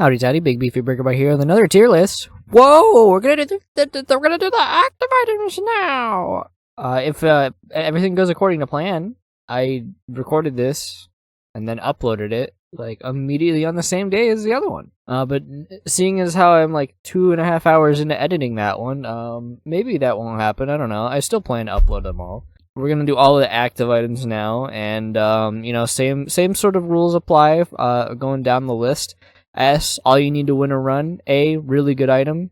Howdy, Toddy, Big Beefy Burger Bar here with another tier list. Whoa, we're gonna do the active items now. If everything goes according to plan, I recorded this and then uploaded it like immediately on the same day as the other one. But seeing as how I'm like 2.5 hours into editing that one, maybe that won't happen. I don't know. I still plan to upload them all. We're gonna do all of the active items now, and same sort of rules apply. Going down the list. S, all you need to win a run. A, really good item.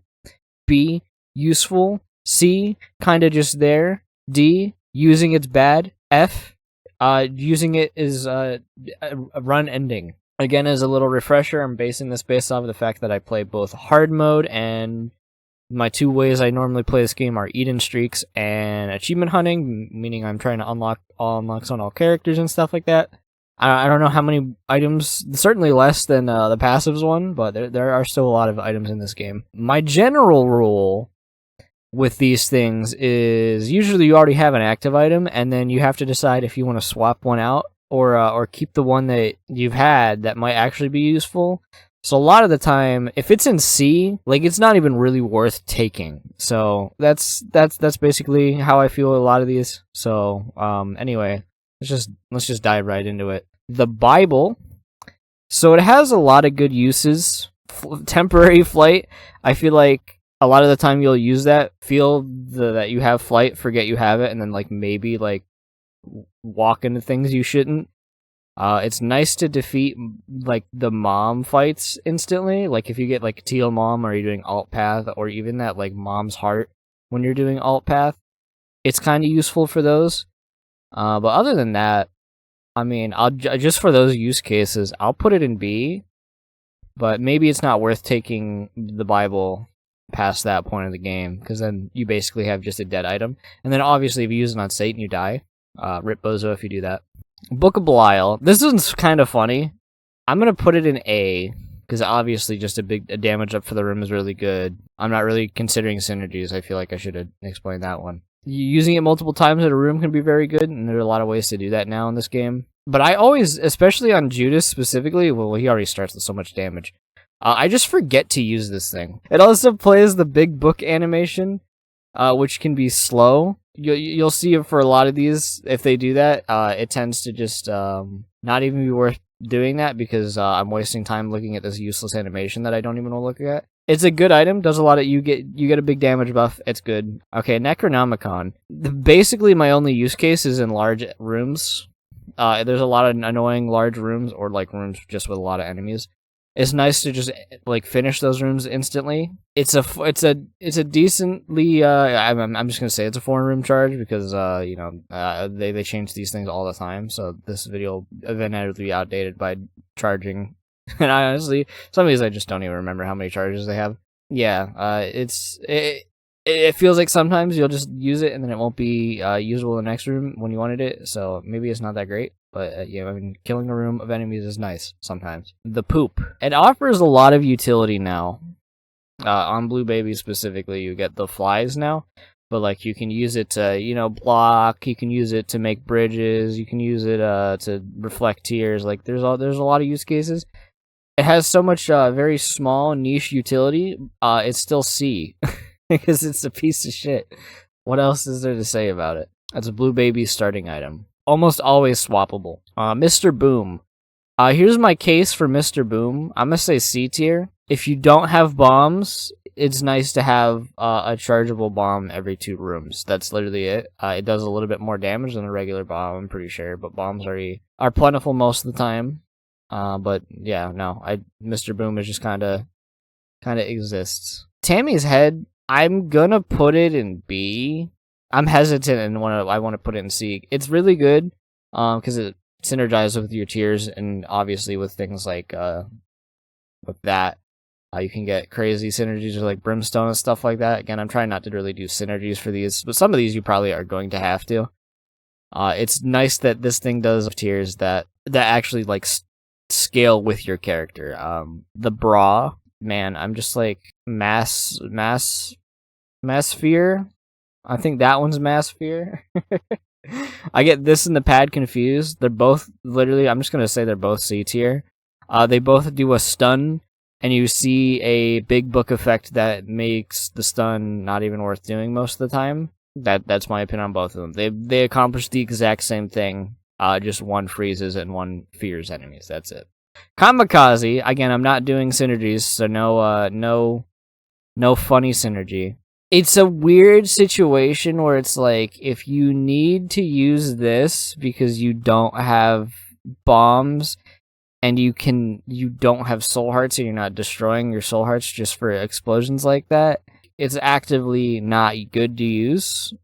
B, useful. C, kinda just there. D, using it's bad. F, using it is a run ending. Again, as a little refresher, I'm basing this based off of the fact that I play both hard mode, and my two ways I normally play this game are Eden streaks and achievement hunting, meaning I'm trying to unlock all unlocks on all characters and stuff like that. I don't know how many items, certainly less than the passives one, but there are still a lot of items in this game. My general rule with these things is usually you already have an active item, and then you have to decide if you want to swap one out or keep the one that you've had that might actually be useful. So a lot of the time, if it's in C, like it's not even really worth taking. So that's basically how I feel a lot of these. So anyway. Let's just dive right into it. The Bible. So it has a lot of good uses. Temporary flight. I feel like a lot of the time you'll use that. Feel that you have flight, forget you have it, and then like maybe like walk into things you shouldn't. It's nice to defeat like the mom fights instantly. Like if you get like teal mom, or you're doing alt path, or even that like mom's heart when you're doing alt path. It's kind of useful for those. But other than that, I mean, I'll just for those use cases, I'll put it in B. But maybe it's not worth taking the Bible past that point of the game, because then you basically have just a dead item. And then obviously, if you use it on Satan, you die. Rip Bozo if you do that. Book of Belial. This one's kind of funny. I'm gonna put it in A, because obviously just a damage up for the room is really good. I'm not really considering synergies. I feel like I should have explained that one. Using it multiple times in a room can be very good, and there are a lot of ways to do that now in this game. But I always, especially on Judas specifically, well, he already starts with so much damage. I just forget to use this thing. It also plays the big book animation, which can be slow. You'll see it for a lot of these. If they do that, it tends to just not even be worth doing that, because I'm wasting time looking at this useless animation that I don't even want to look at. It's a good item, does a lot of, you get a big damage buff, it's good. Okay, Necronomicon. Basically my only use case is in large rooms. There's a lot of annoying large rooms, or like rooms just with a lot of enemies. It's nice to just like finish those rooms instantly. It's a decently I'm just gonna say it's a 4-room charge, because they change these things all the time, so this video will eventually be outdated by charging. And I honestly, some of these I just don't even remember how many charges they have. Yeah, it feels like sometimes you'll just use it and then it won't be usable in the next room when you wanted it. So maybe it's not that great, but I mean, killing a room of enemies is nice sometimes. The Poop. It offers a lot of utility now. On Blue Baby specifically, you get the flies now. But like you can use it to, block, you can use it to make bridges, you can use it to reflect tears. Like there's a lot of use cases. It has so much very small niche utility. It's still C because it's a piece of shit. What else is there to say about it? That's a Blue Baby starting item. Almost always swappable. Mr. Boom. Here's my case for Mr. Boom. I'm gonna say C tier. If you don't have bombs, it's nice to have a chargeable bomb every 2 rooms. That's literally it. It does a little bit more damage than a regular bomb, I'm pretty sure, but bombs are plentiful most of the time. But yeah, no, Mr. Boom is just kind of exists. Tammy's Head, I'm gonna put it in B. I'm hesitant and I want to put it in C. It's really good, because it synergizes with your tiers, and obviously with things like with that, you can get crazy synergies with like Brimstone and stuff like that. Again, I'm trying not to really do synergies for these, but some of these you probably are going to have to. It's nice that this thing does tiers that actually like scale with your character. The Bra, man, I'm just like mass fear. I think that one's mass fear. I get this and the pad confused. They're both literally, I'm just gonna say they're both C tier. They both do a stun and you see a big book effect that makes the stun not even worth doing most of the time. That's my opinion on both of them. They accomplish the exact same thing. Just one freezes and one fears enemies. That's it. Kamikaze, again, I'm not doing synergies, so no funny synergy. It's a weird situation where it's like, if you need to use this because you don't have bombs and you don't have soul hearts and you're not destroying your soul hearts just for explosions like that, it's actively not good to use.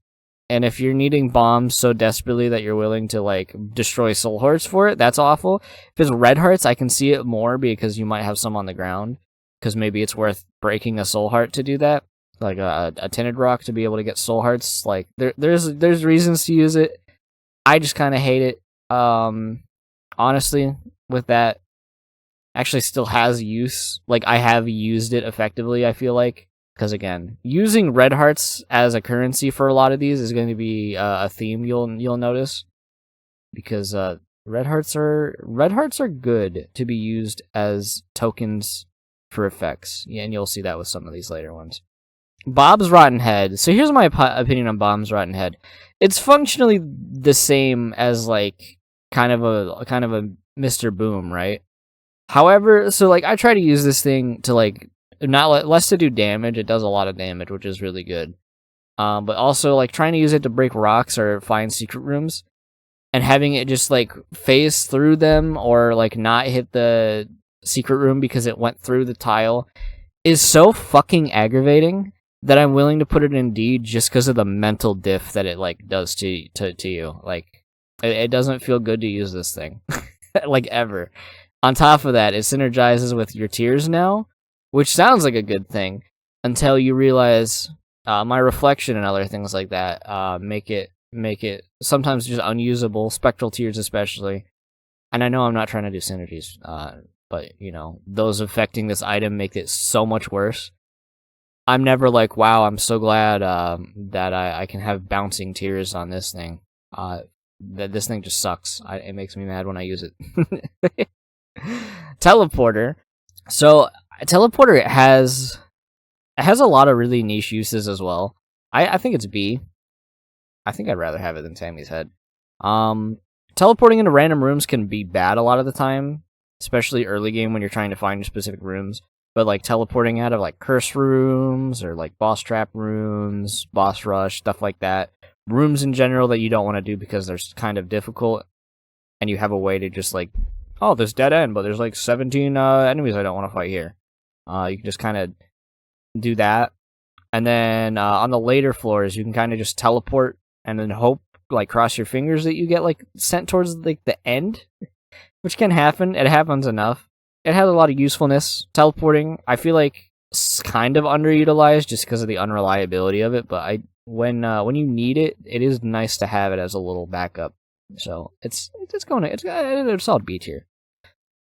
And if you're needing bombs so desperately that you're willing to like destroy soul hearts for it, that's awful. If it's red hearts, I can see it more because you might have some on the ground, because maybe it's worth breaking a soul heart to do that, like a tinted rock to be able to get soul hearts. Like there's reasons to use it. I just kind of hate it. Honestly, with that, actually still has use. Like I have used it effectively, I feel like. Because again, using red hearts as a currency for a lot of these is going to be a theme you'll notice, because red hearts are good to be used as tokens for effects. Yeah, and you'll see that with some of these later ones. Bob's Rotten Head. So here's my opinion on Bob's Rotten Head. It's functionally the same as like kind of a Mr. Boom, right? However, so like I try to use this thing to like not less to do damage. It does a lot of damage, which is really good. But also like trying to use it to break rocks or find secret rooms, and having it just like phase through them or like not hit the secret room because it went through the tile is so fucking aggravating that I'm willing to put it in D just because of the mental diff that it like does to you. Like it doesn't feel good to use this thing like ever. On top of that, it synergizes with your tears now, which sounds like a good thing until you realize my reflection and other things like that make it sometimes just unusable, spectral tears especially. And I know I'm not trying to do synergies, but you know, those affecting this item make it so much worse. I'm never like, wow, I'm so glad that I can have bouncing tears on this thing. That this thing just sucks. It makes me mad when I use it. Teleporter. So Teleporter has a lot of really niche uses as well. I think it's B. I think I'd rather have it than Tammy's Head. Teleporting into random rooms can be bad a lot of the time, especially early game when you're trying to find specific rooms. But like teleporting out of like curse rooms or like boss trap rooms, boss rush, stuff like that. Rooms in general that you don't want to do because they're kind of difficult, and you have a way to just like, oh, there's dead end, but there's like 17 enemies I don't want to fight here. You can just kind of do that. And then on the later floors, you can kind of just teleport and then hope, like cross your fingers that you get like sent towards like the end, which can happen. It happens enough. It has a lot of usefulness. Teleporting, I feel like it's kind of underutilized just because of the unreliability of it, but when you need it, it is nice to have it as a little backup. So it's a solid B tier.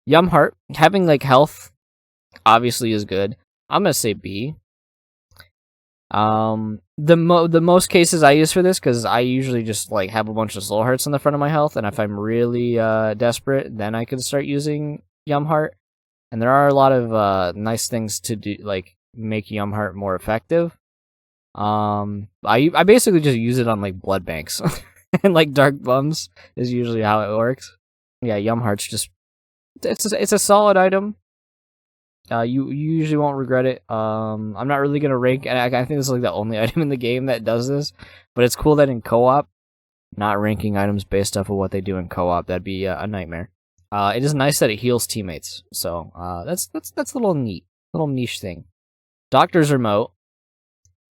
Yum Heart, having like health obviously is good. I'm gonna say B. The most cases I use for this, because I usually just like have a bunch of soul hearts in the front of my health, and if I'm really desperate, then I can start using Yum Heart. And there are a lot of nice things to do, like make Yum Heart more effective. I basically just use it on like blood banks and like dark bums is usually how it works. Yeah, Yum Heart's just it's a solid item. You usually won't regret it. I'm not really gonna rank, and I think this is like the only item in the game that does this. But it's cool that in co-op, not ranking items based off of what they do in co-op, that'd be a nightmare. It is nice that it heals teammates, so that's a little neat, little niche thing. Doctor's Remote.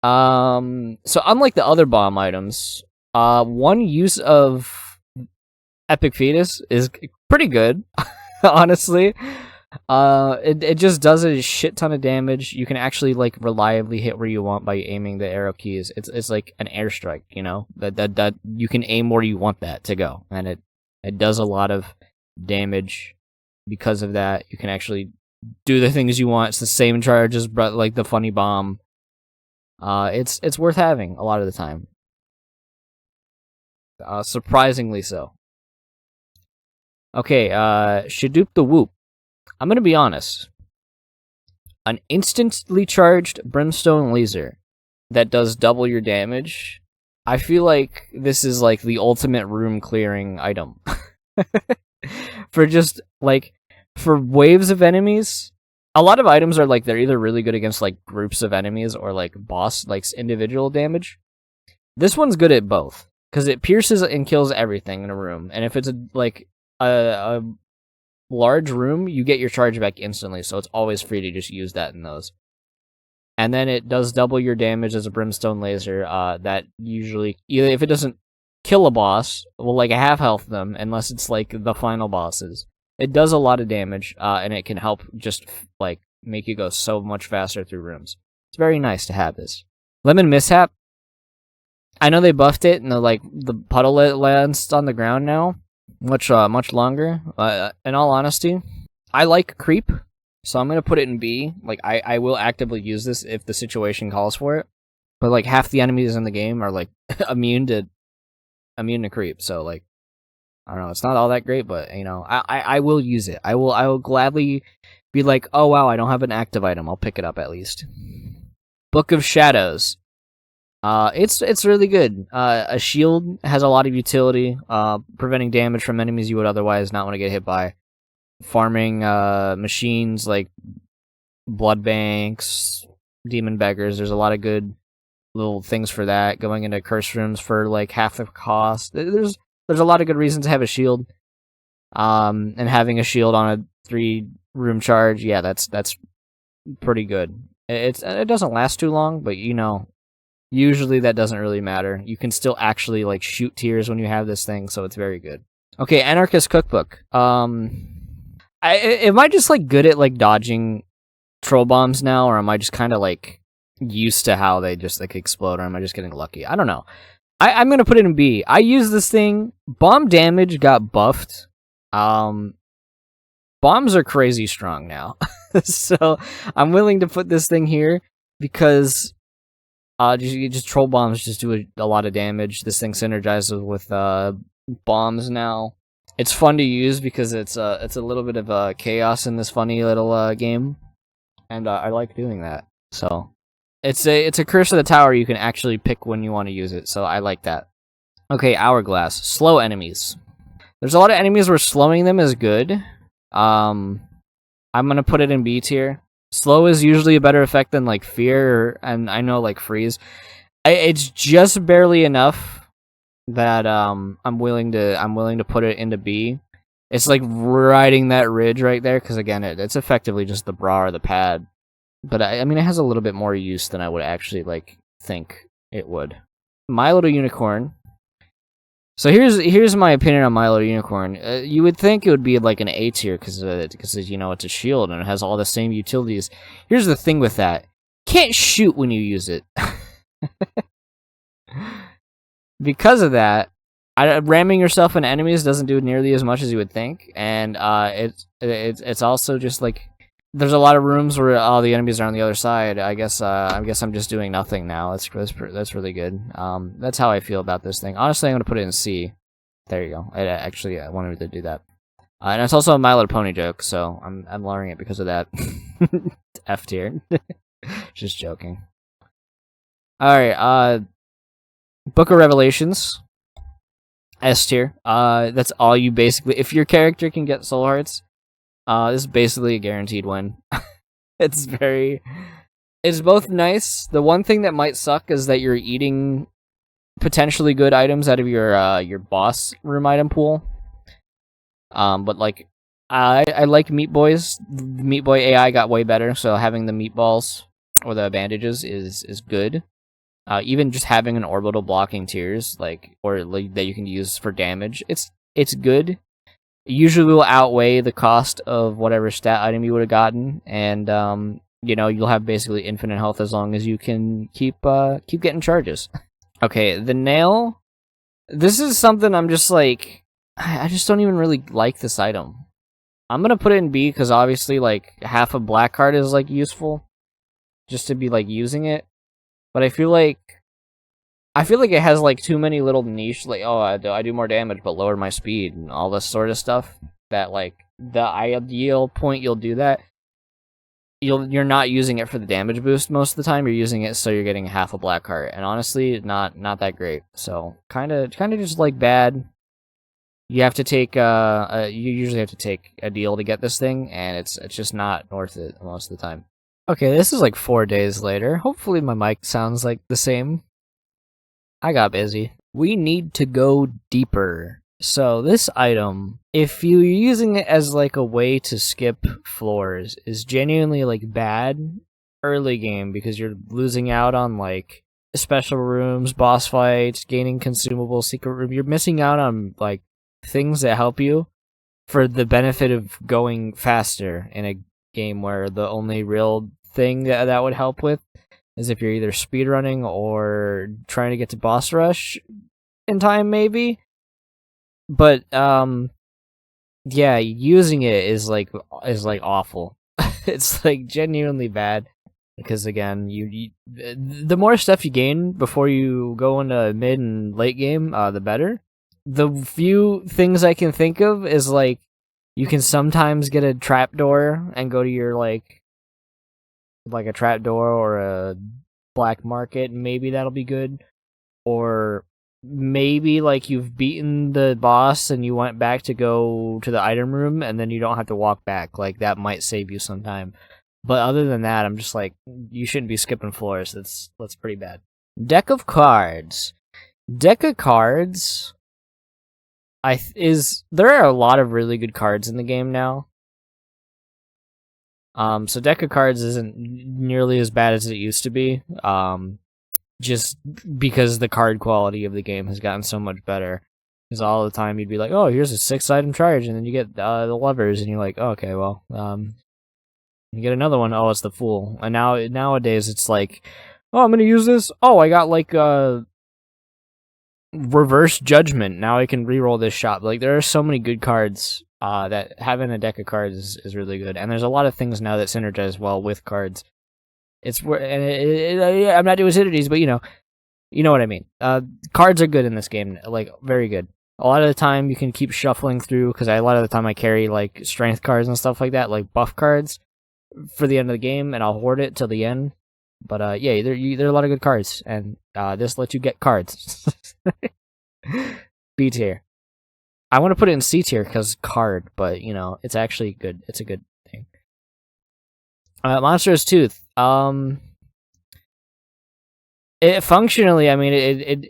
So unlike the other bomb items, one use of Epic Fetus is pretty good, honestly. It just does a shit ton of damage. You can actually like reliably hit where you want by aiming the arrow keys. It's like an airstrike, you know, that you can aim where you want that to go, and it does a lot of damage. Because of that, you can actually do the things you want. It's the same charge as like the funny bomb. It's worth having a lot of the time. Surprisingly so. Okay, Shadoop the Whoop. I'm gonna be honest. an instantly charged brimstone laser that does double your damage. I feel like this is like the ultimate room clearing item. For just like for waves of enemies. A lot of items are like they're either really good against like groups of enemies or like boss like individual damage. This one's good at both because it pierces and kills everything in a room. And if it's a large room, you get your charge back instantly, so it's always free to just use that in those. And then it does double your damage as a brimstone laser. That usually, either if it doesn't kill a boss, will like half health them, unless it's like the final bosses. It does a lot of damage, and it can help just like make you go so much faster through rooms. It's very nice to have this. Lemon Mishap. I know they buffed it, and the puddle lands on the ground now, much longer. In all honesty, I like Creep, so I'm gonna put it in B. Like I will actively use this if the situation calls for it. But like half the enemies in the game are like immune to Creep, so like I don't know, it's not all that great, but you know, I will use it. I will gladly be like, oh wow, I don't have an active item. I'll pick it up at least. Book of Shadows. It's really good. A shield has a lot of utility, preventing damage from enemies you would otherwise not want to get hit by. Farming machines like blood banks, demon beggars. There's a lot of good little things for that. Going into curse rooms for like half the cost. There's a lot of good reasons to have a shield. And having a shield on a 3-room charge, yeah, that's pretty good. It doesn't last too long, but you know, usually that doesn't really matter. You can still actually like shoot tiers when you have this thing, so it's very good. Okay, Anarchist Cookbook. Am I just like good at like dodging troll bombs now, or am I just kind of like used to how they just like explode, or am I just getting lucky? I don't know. I'm gonna put it in B. I use this thing. Bomb damage got buffed. Bombs are crazy strong now, so I'm willing to put this thing here because just troll bombs just do a lot of damage. This thing synergizes with bombs now. It's fun to use because it's a little bit of chaos in this funny little game, and I like doing that. So it's a Curse of the Tower you can actually pick when you want to use it. So I like that. Okay, Hourglass. Slow enemies. There's a lot of enemies where slowing them is good. I'm gonna put it in B tier. Slow is usually a better effect than like Fear, and I know like Freeze. It's just barely enough that I'm willing to put it into B. It's like riding that ridge right there, because again, it's effectively just the bra or the pad. But I mean, it has a little bit more use than I would actually like think it would. My Little Unicorn. So here's my opinion on My Little Unicorn. You would think it would be like an A tier because you know it's a shield and it has all the same utilities. Here's the thing with that: can't shoot when you use it. Because of that, ramming yourself into enemies doesn't do nearly as much as you would think, and it's also just like there's a lot of rooms where all the enemies are on the other side. I guess I'm just doing nothing now. That's really good. That's how I feel about this thing. Honestly, I'm gonna put it in C. There you go. I wanted to do that. And it's also a My Little Pony joke, so I'm lowering it because of that. F tier. Just joking. All right. Book of Revelations. S tier. That's all you basically. If your character can get soul hearts, this is basically a guaranteed win. It's both nice. The one thing that might suck is that you're eating potentially good items out of your boss room item pool. But like, I like Meat Boys. The Meat Boy AI got way better, so having the meatballs or the bandages is good. Even just having an orbital blocking tiers, or that you can use for damage, it's good. It usually will outweigh the cost of whatever stat item you would have gotten, and you'll have basically infinite health as long as you can keep getting charges. Okay, the nail. This is something I'm just like, I just don't even really like this item. I'm gonna put it in B because obviously like half a black card is like useful, just to be like using it. But I feel like it has like too many little niche, like, oh, I do more damage but lower my speed and all this sort of stuff. That like the ideal point you'll do that. you're not using it for the damage boost most of the time. You're using it so you're getting half a black heart, and honestly, not that great. So kind of just like bad. You have to take you usually have to take a deal to get this thing, and it's just not worth it most of the time. Okay, this is like 4 days later. Hopefully my mic sounds like the same. I got busy. We need to go deeper. So this item, if you're using it as like a way to skip floors, is genuinely like bad early game because you're losing out on like special rooms, boss fights, gaining consumables, secret room. You're missing out on like things that help you for the benefit of going faster in a game where the only real thing that would help with is if you're either speedrunning or trying to get to boss rush in time, maybe. But yeah, using it is like awful. It's like genuinely bad because again, you the more stuff you gain before you go into mid and late game, the better. The few things I can think of is like you can sometimes get a trapdoor and go to your like a trapdoor or a black market, maybe that'll be good. Or maybe like you've beaten the boss and you went back to go to the item room and then you don't have to walk back. Like that might save you some time. But other than that, I'm just like, you shouldn't be skipping floors. That's pretty bad. Deck of cards. Deck of cards there are a lot of really good cards in the game now. So deck of cards isn't nearly as bad as it used to be. Just because the card quality of the game has gotten so much better. Because all the time you'd be like, oh, here's a 6-item charge, and then you get the lovers, and you're like, oh, okay, well, you get another one, oh, it's the fool. And nowadays it's like, oh, I'm gonna use this. Oh, I got like reverse judgment. Now I can reroll this shot. Like there are so many good cards. That having a deck of cards is really good, and there's a lot of things now that synergize well with cards. It's where, and I'm not doing synergies, but you know what I mean. Cards are good in this game, like very good. A lot of the time you can keep shuffling through because a lot of the time I carry like strength cards and stuff like that, like buff cards for the end of the game, and I'll hoard it till the end. But yeah, there are a lot of good cards, and this lets you get cards. B tier. I want to put it in C tier because card, but you know it's actually good. It's a good thing. Monstrous Tooth. It functionally, I mean,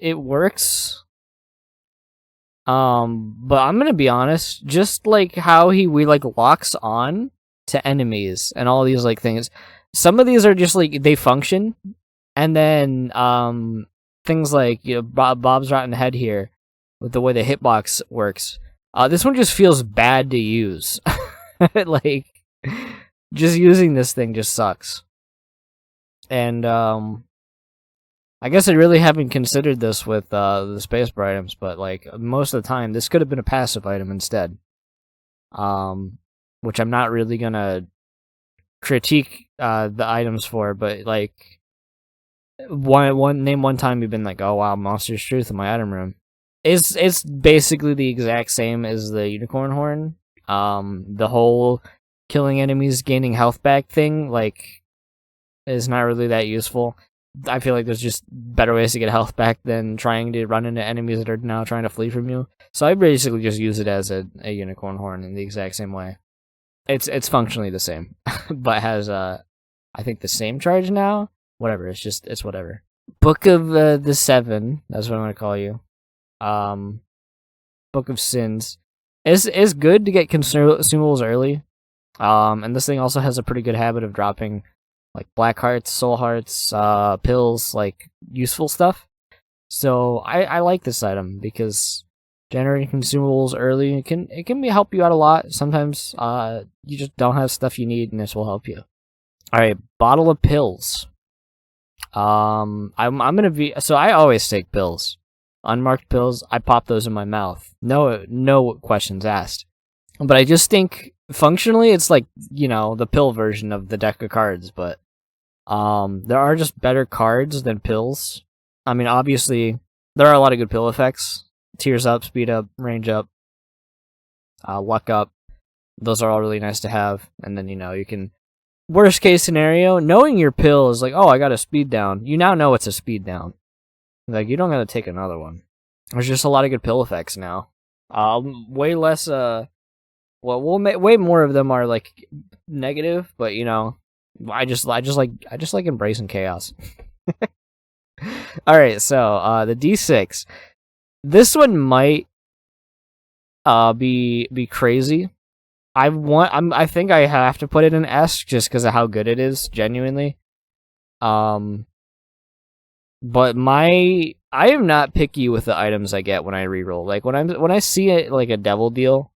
it works. But I'm gonna be honest, just like how he locks on to enemies and all these like things. Some of these are just like they function, and then things like Bob's Rotten Head here with the way the hitbox works. This one just feels bad to use. Like just using this thing just sucks. And I guess I really haven't considered this with the spacebar items, but like most of the time this could have been a passive item instead. Which I'm not really gonna critique the items for, but like one time you've been like, oh wow, Monstrous Truth in my item room. It's basically the exact same as the unicorn horn. The whole killing enemies gaining health back thing like is not really that useful. I feel like there's just better ways to get health back than trying to run into enemies that are now trying to flee from you. So I basically just use it as a unicorn horn in the exact same way. It's functionally the same, but has I think the same charge now. Whatever, it's whatever. Book of the Seven. That's what I'm gonna call you. Book of Sins. It's good to get consumables early. And this thing also has a pretty good habit of dropping like black hearts, soul hearts, pills, like useful stuff. So I like this item because generating consumables early it can help you out a lot. Sometimes you just don't have stuff you need, and this will help you. All right, bottle of pills. I'm gonna be so I always take pills, unmarked pills. I pop those in my mouth. No questions asked. But I just think functionally it's like the pill version of the deck of cards, but there are just better cards than pills. I mean, obviously there are a lot of good pill effects. Tears up, speed up, range up, luck up. Those are all really nice to have. And then you can worst case scenario, knowing your pill is like, oh, I got a speed down. You now know it's a speed down. Like, you don't gotta take another one. There's just a lot of good pill effects now. Way less, way more of them are, like, negative, but, you know, I just like embracing chaos. Alright, so, the D6. This one might, be crazy. I think I have to put it in S just because of how good it is, genuinely. But I am not picky with the items I get when I reroll. Like when I see it like a devil deal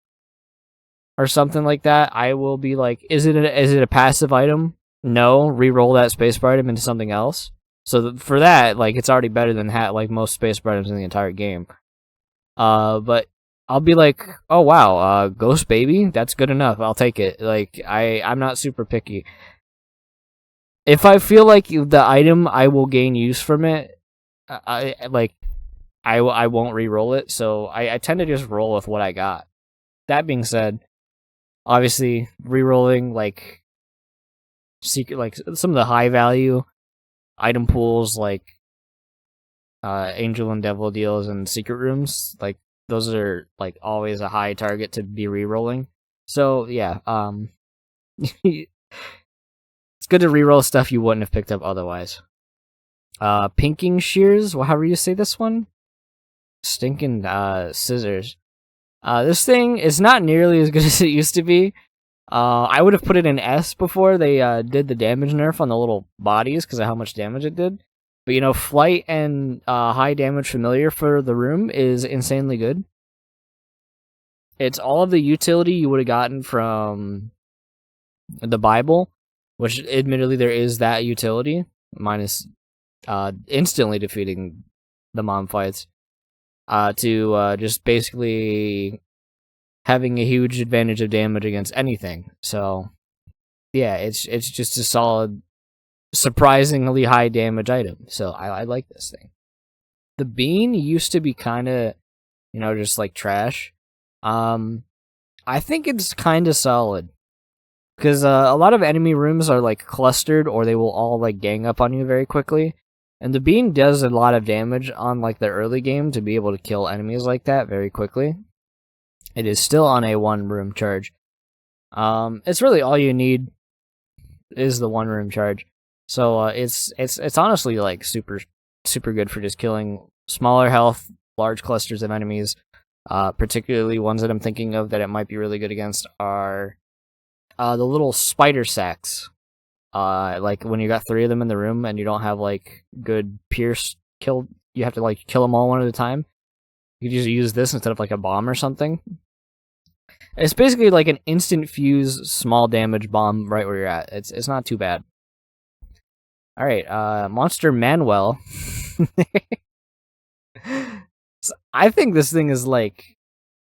or something like that, I will be like, is it a passive item? No, reroll that spacebar item into something else. So for that, like it's already better than like most spacebar items in the entire game. But I'll be like, oh wow, Ghost Baby, that's good enough. I'll take it. Like I'm not super picky. If I feel like the item I will gain use from it, I won't re-roll it. So I tend to just roll with what I got. That being said, obviously re-rolling like secret, like some of the high value item pools, like Angel and Devil deals and secret rooms, like those are like always a high target to be re-rolling. So yeah, it's good to re-roll stuff you wouldn't have picked up otherwise. Pinking shears, well, however you say this one. Stinking scissors. This thing is not nearly as good as it used to be. I would have put it in S before they did the damage nerf on the little bodies because of how much damage it did. But you know, flight and high damage familiar for the room is insanely good. It's all of the utility you would have gotten from the Bible, which admittedly there is that utility, minus instantly defeating the mom fights, to just basically having a huge advantage of damage against anything. So yeah, it's just a solid, surprisingly high damage item. So I like this thing. The bean used to be kind of, you know, just like trash. I think it's kind of solid because a lot of enemy rooms are like clustered, or they will all like gang up on you very quickly. And the bean does a lot of damage on like the early game to be able to kill enemies like that very quickly. It is still on a 1-room charge. It's really all you need is the 1-room charge. So it's honestly like super good for just killing smaller health, large clusters of enemies. Particularly ones that I'm thinking of that it might be really good against are the little spider sacks. Like when you got 3 of them in the room and you don't have like good pierce kill, you have to like kill them all one at a time. You could just use this instead of like a bomb or something. It's basically like an instant fuse, small damage bomb right where you're at. It's not too bad. All right, Monster Manuel. I think this thing is like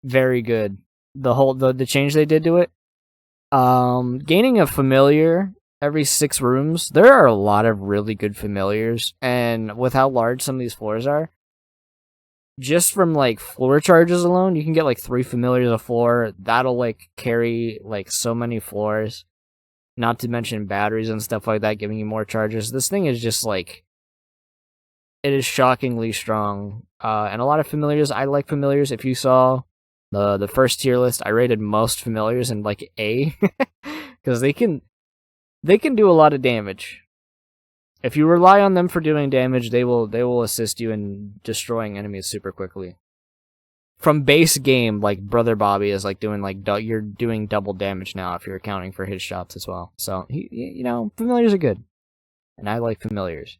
very good. The change they did to it. Gaining a familiar every 6 rooms. There are a lot of really good familiars, and with how large some of these floors are, just from like floor charges alone, you can get like 3 familiars a floor. That'll like carry like so many floors. Not to mention batteries and stuff like that, giving you more charges. This thing is just like, it is shockingly strong. And a lot of familiars. I like familiars. If you saw the first tier list, I rated most familiars in like A, because they can do a lot of damage. If you rely on them for doing damage, they will assist you in destroying enemies super quickly. From base game, like Brother Bobby is like doing like you're doing double damage now if you're accounting for his shots as well. So you know, familiars are good, and I like familiars.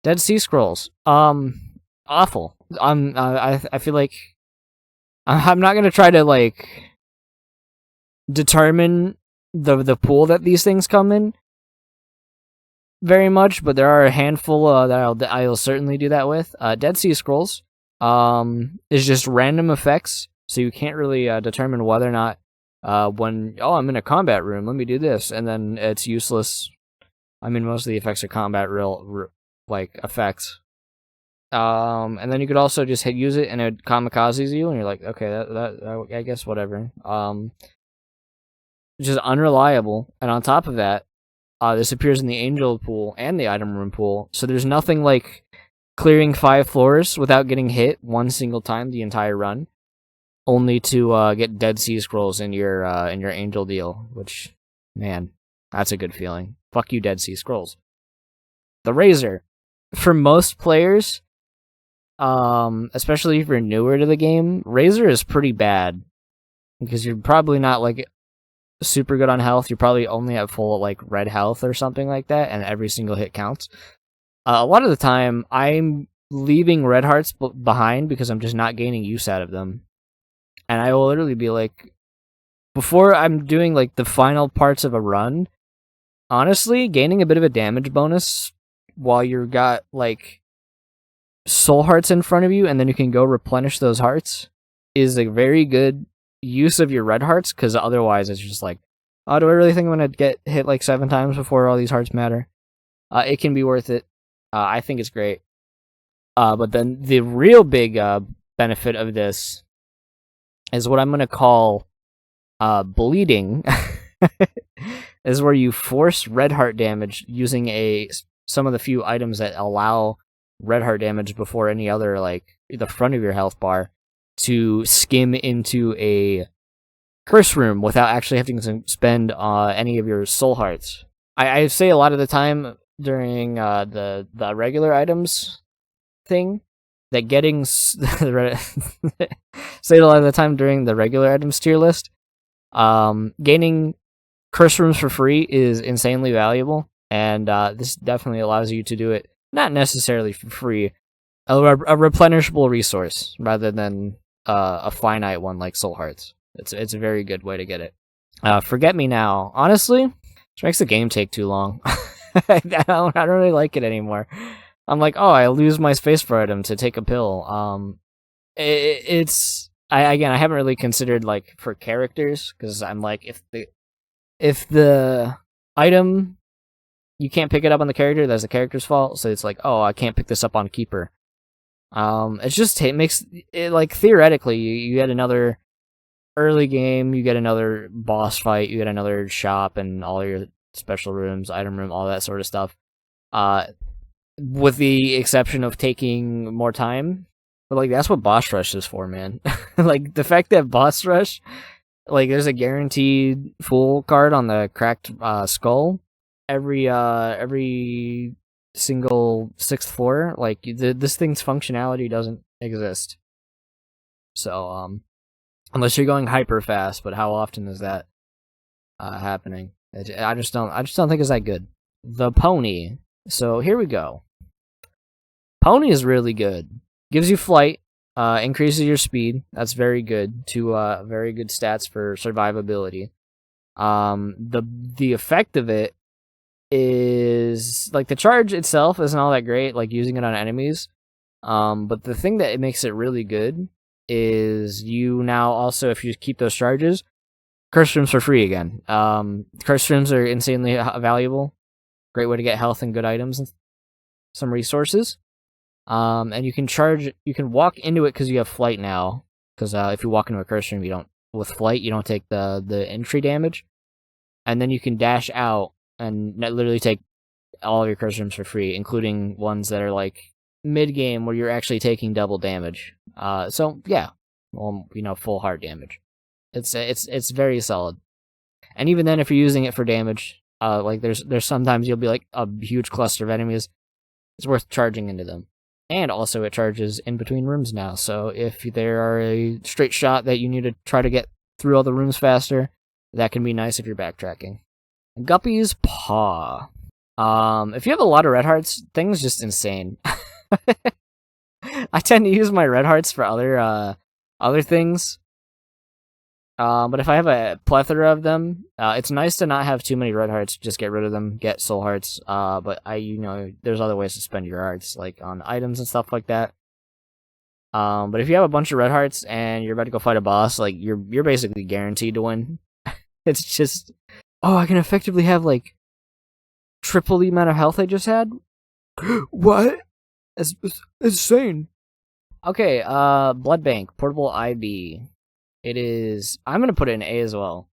Dead Sea Scrolls, awful. I feel like I'm not gonna try to like determine the pool that these things come in very much, but there are a handful that I'll certainly do that with. Dead Sea Scrolls is just random effects, so you can't really determine whether or not when I'm in a combat room, let me do this, and then it's useless. I mean, most of the effects are combat real like effects. And then you could also just use it and it kamikazes you, and you're like, okay, that I guess whatever. which is unreliable. And on top of that, this appears in the angel pool and the item room pool. So there's nothing like clearing 5 floors without getting hit one single time the entire run, only to get Dead Sea Scrolls in your angel deal. Which, man, that's a good feeling. Fuck you, Dead Sea Scrolls. The Razor, for most players, especially if you're newer to the game, Razor is pretty bad because you're probably not like super good on health. You're probably only at full like red health or something like that, and every single hit counts. A lot of the time, I'm leaving red hearts behind because I'm just not gaining use out of them, and I will literally be like, before I'm doing like the final parts of a run, honestly, gaining a bit of a damage bonus while you've got like soul hearts in front of you, and then you can go replenish those hearts, is a very good use of your red hearts, because otherwise it's just like, oh, do I really think I'm going to get hit like 7 times before all these hearts matter? It can be worth it. I think it's great. But then the real big benefit of this is what I'm going to call bleeding. Is where you force red heart damage using some of the few items that allow red heart damage before any other, like the front of your health bar, to skim into a curse room without actually having to spend any of your soul hearts. I say a lot of the time during the regular items thing that getting say a lot of the time during the regular items tier list, gaining curse rooms for free is insanely valuable, and this definitely allows you to do it not necessarily for free, a replenishable resource rather than a finite one like soul hearts. It's a very good way to get it. Forget Me Now, honestly, it makes the game take too long. I don't really like it anymore. I'm like, oh, I lose my space for item to take a pill. I haven't really considered like for characters, because I'm like, if the item, you can't pick it up on the character, that's the character's fault. So it's like, oh, I can't pick this up on Keeper. It makes it like, theoretically, you get another early game, you get another boss fight, you get another shop and all your special rooms, item room, all that sort of stuff. With the exception of taking more time. But like, that's what Boss Rush is for, man. Like, the fact that Boss Rush, like, there's a guaranteed full card on the cracked skull every single 6th floor. Like, this thing's functionality doesn't exist. So unless you're going hyper fast, but how often is that happening? I just don't think it's that good. The Pony. So here we go. Pony is really good. Gives you flight, increases your speed. That's very good. Very good stats for survivability. The effect of it is, like, the charge itself isn't all that great, like using it on enemies. But the thing that it makes it really good is you now also, if you keep those charges, curse rooms for free again. Curse rooms are insanely valuable. Great way to get health and good items and some resources. And you can walk into it because you have flight now. Because if you walk into a curse room, with flight, you don't take the entry damage. And then you can dash out and literally take all of your curse rooms for free, including ones that are like mid-game where you're actually taking double damage. So yeah, well, full heart damage. It's very solid. And even then, if you're using it for damage, like there's sometimes you'll be like a huge cluster of enemies, it's worth charging into them. And also it charges in between rooms now, so if there are a straight shot that you need to try to get through all the rooms faster, that can be nice if you're backtracking. Guppy's Paw. If you have a lot of red hearts, thing's just insane. I tend to use my red hearts for other things. But if I have a plethora of them, it's nice to not have too many red hearts. Just get rid of them, get soul hearts. But there's other ways to spend your hearts, like on items and stuff like that. But if you have a bunch of red hearts and you're about to go fight a boss, like you're basically guaranteed to win. It's just, oh, I can effectively have like triple the amount of health I just had. What? It's insane. Okay, Blood Bank, Portable IB. It is, I'm going to put it in A as well.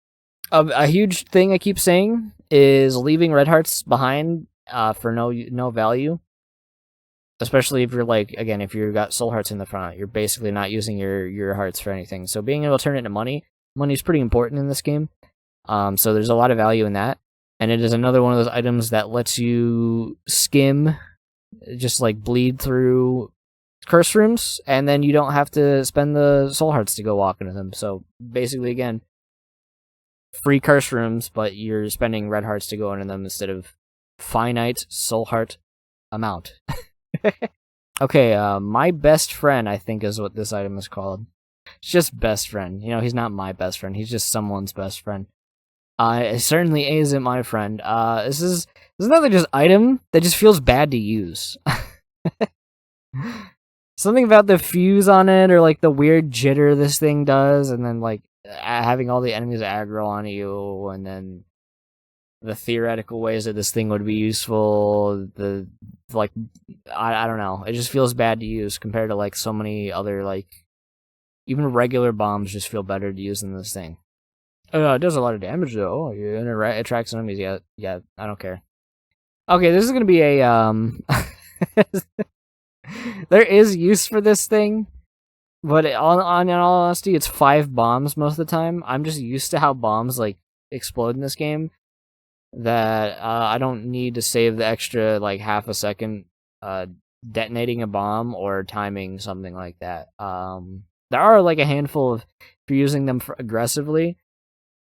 A huge thing I keep saying is leaving red hearts behind for no value. Especially if you're like, again, if you've got soul hearts in the front, you're basically not using your hearts for anything. So being able to turn it into money is pretty important in this game. So there's a lot of value in that. And it is another one of those items that lets you skim, just like bleed through curse rooms, and then you don't have to spend the soul hearts to go walk into them. So basically, again, free curse rooms, but you're spending red hearts to go into them instead of finite soul heart amount. Okay, my best friend, I think, is what this item is called. It's just best friend. You know, he's not my best friend. He's just someone's best friend. It certainly isn't my friend. This is another just item that just feels bad to use. Something about the fuse on it, or like the weird jitter this thing does, and then like having all the enemies aggro on you, and then the theoretical ways that this thing would be useful. The like, I don't know. It just feels bad to use compared to like so many other like, even regular bombs just feel better to use than this thing. It does a lot of damage though. And it attracts enemies. Yeah. I don't care. Okay, this is gonna be a there is use for this thing, but in all honesty, it's 5 bombs most of the time. I'm just used to how bombs like explode in this game, that I don't need to save the extra like half a second detonating a bomb or timing something like that. There are like a handful of, if you're using them aggressively,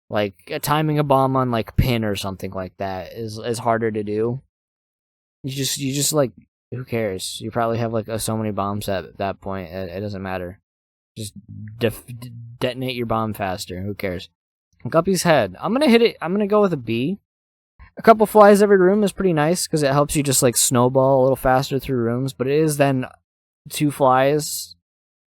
like timing a bomb on like pin or something like that is harder to do. You just like, who cares? You probably have like so many bombs at that point. It doesn't matter. Just detonate your bomb faster. Who cares? Guppy's head. I'm gonna hit it. I'm gonna go with a B. A couple flies every room is pretty nice because it helps you just like snowball a little faster through rooms. But it is then 2 flies,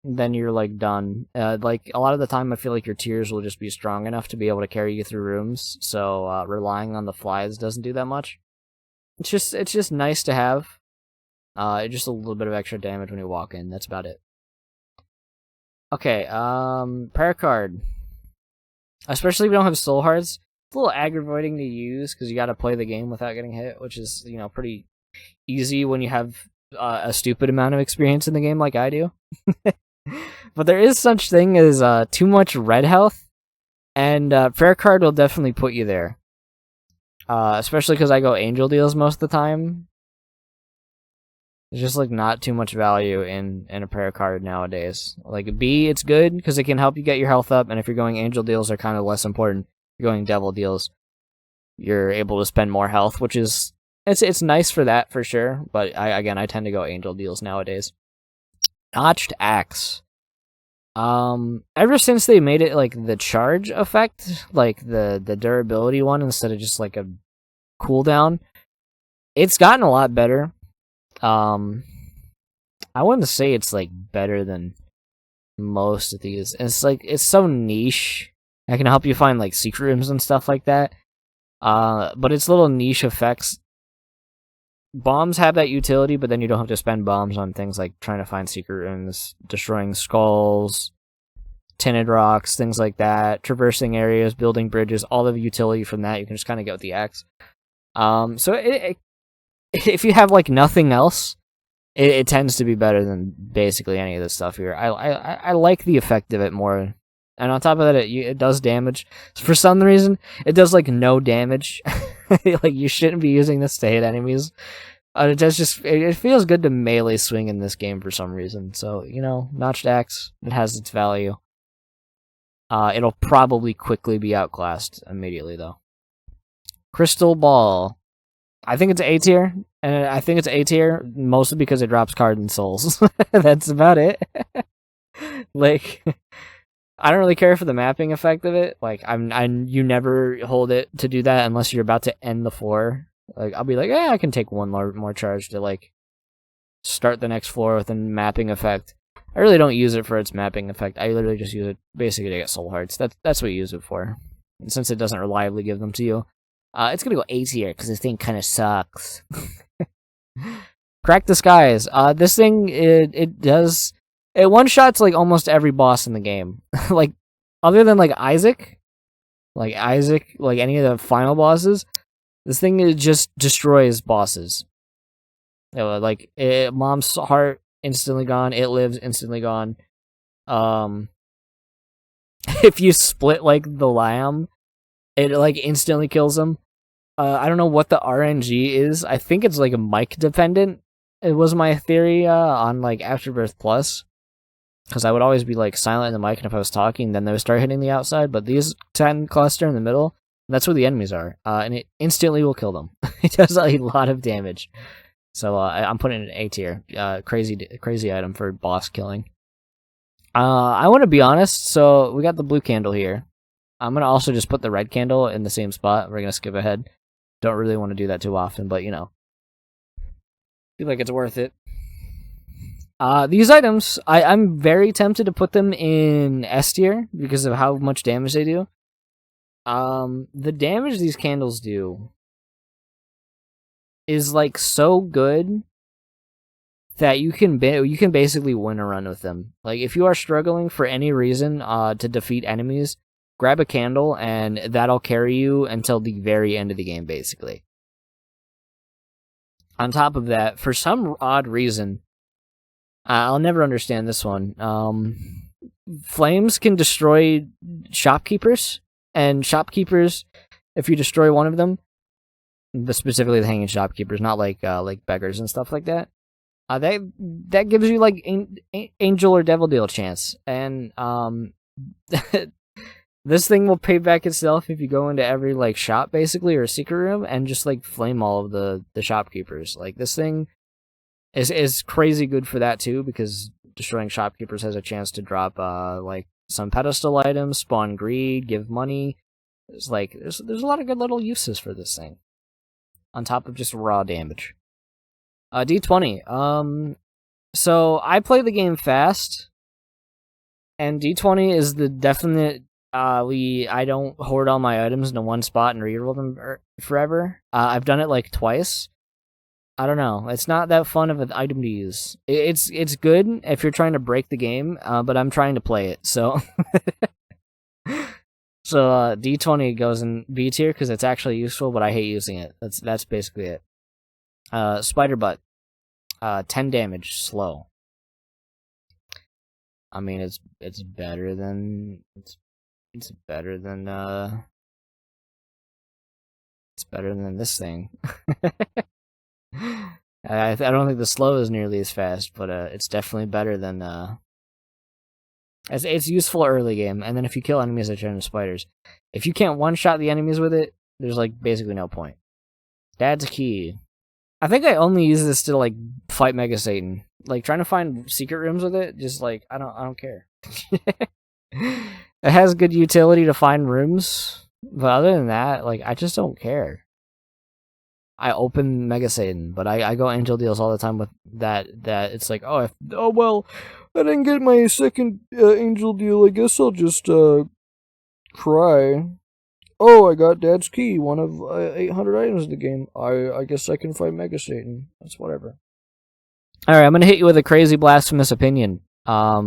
then you're like done. Like a lot of the time, I feel like your tears will just be strong enough to be able to carry you through rooms. So relying on the flies doesn't do that much. It's just nice to have. Just a little bit of extra damage when you walk in. That's about it. Okay, prayer card. Especially if you don't have soul hearts, it's a little aggravating to use because you got to play the game without getting hit, which is, you know, pretty easy when you have a stupid amount of experience in the game like I do. But there is such thing as too much red health, and prayer card will definitely put you there. Especially because I go angel deals most of the time. There's just like not too much value in a prayer card nowadays. Like B, it's good because it can help you get your health up, and if you're going angel deals, they're kind of less important. If you're going devil deals, you're able to spend more health, which is it's nice for that for sure. But I tend to go angel deals nowadays. Notched axe. Ever since they made it like the charge effect, like the durability one instead of just like a cooldown, it's gotten a lot better. I wouldn't say it's like better than most of these. It's like it's so niche. I can help you find like secret rooms and stuff like that. But it's little niche effects. Bombs have that utility, but then you don't have to spend bombs on things like trying to find secret rooms, destroying skulls, tinted rocks, things like that, traversing areas, building bridges, all the utility from that you can just kind of get with the axe. So if you have like nothing else, it tends to be better than basically any of this stuff here. I like the effect of it more, and on top of that, it does damage. For some reason, it does like no damage. Like you shouldn't be using this to hit enemies. It does just it feels good to melee swing in this game for some reason. So you know, notched axe, it has its value. It'll probably quickly be outclassed immediately though. Crystal ball. I think it's A tier, and I think it's A tier mostly because it drops cards and souls. That's about it. Like, I don't really care for the mapping effect of it. Like, you never hold it to do that unless you're about to end the floor. Like, I'll be like, yeah, I can take one more charge to like start the next floor with a mapping effect. I really don't use it for its mapping effect. I literally just use it basically to get soul hearts. That's what you use it for. And since it doesn't reliably give them to you, it's gonna go A tier because this thing kind of sucks. Crack the skies. This thing it one shots like almost every boss in the game. Like other than like Isaac, like Isaac, like any of the final bosses, this thing just destroys bosses. Like Mom's heart instantly gone. It lives instantly gone. If you split like the lamb, it like instantly kills them. I don't know what the RNG is. I think it's like a mic dependent. It was my theory on like Afterbirth Plus, because I would always be like silent in the mic, and if I was talking, then they would start hitting the outside. But these 10 cluster in the middle, that's where the enemies are, and it instantly will kill them. It does a lot of damage. So I'm putting it in A tier. Crazy item for boss killing. I want to be honest. So we got the blue candle here. I'm gonna also just put the red candle in the same spot. We're gonna skip ahead. Don't really want to do that too often, but you know, feel like it's worth it. These items, I'm very tempted to put them in S tier because of how much damage they do. The damage these candles do is like so good that you can basically win a run with them. Like if you are struggling for any reason to defeat enemies, grab a candle and that'll carry you until the very end of the game, basically. On top of that, for some odd reason, I'll never understand this one. Flames can destroy shopkeepers, and shopkeepers, if you destroy one of them, specifically the hanging shopkeepers, not like beggars and stuff like that. That gives you like angel or devil deal chance, and this thing will pay back itself if you go into every like shop basically or secret room and just like flame all of the shopkeepers. Like this thing is crazy good for that too, because destroying shopkeepers has a chance to drop like some pedestal items, spawn greed, give money. There's a lot of good little uses for this thing on top of just raw damage. D20. So I play the game fast, and D20 is the definite. I don't hoard all my items into one spot and reroll them forever. I've done it like twice. I don't know. It's not that fun of an item to use. It's good if you're trying to break the game, but I'm trying to play it, so. So D20 goes in B tier because it's actually useful, but I hate using it. That's basically it. Spider Butt. 10 damage, slow. I mean, it's better than it's better than this thing. I don't think the slow is nearly as fast, but it's definitely better than it's useful early game, and then if you kill enemies that turn into spiders, if you can't one shot the enemies with it, there's like basically no point. Dad's key. I think I only use this to like fight Mega Satan. Like trying to find secret rooms with it, just like I don't care. It has good utility to find rooms, but other than that, like I just don't care. I open Mega Satan, but I go angel deals all the time with that it's like, oh well, I didn't get my second angel deal, I guess I'll just cry. Oh, I got Dad's key, one of 800 items in the game. I guess I can fight Mega Satan. That's whatever. Alright, I'm gonna hit you with a crazy blasphemous opinion. I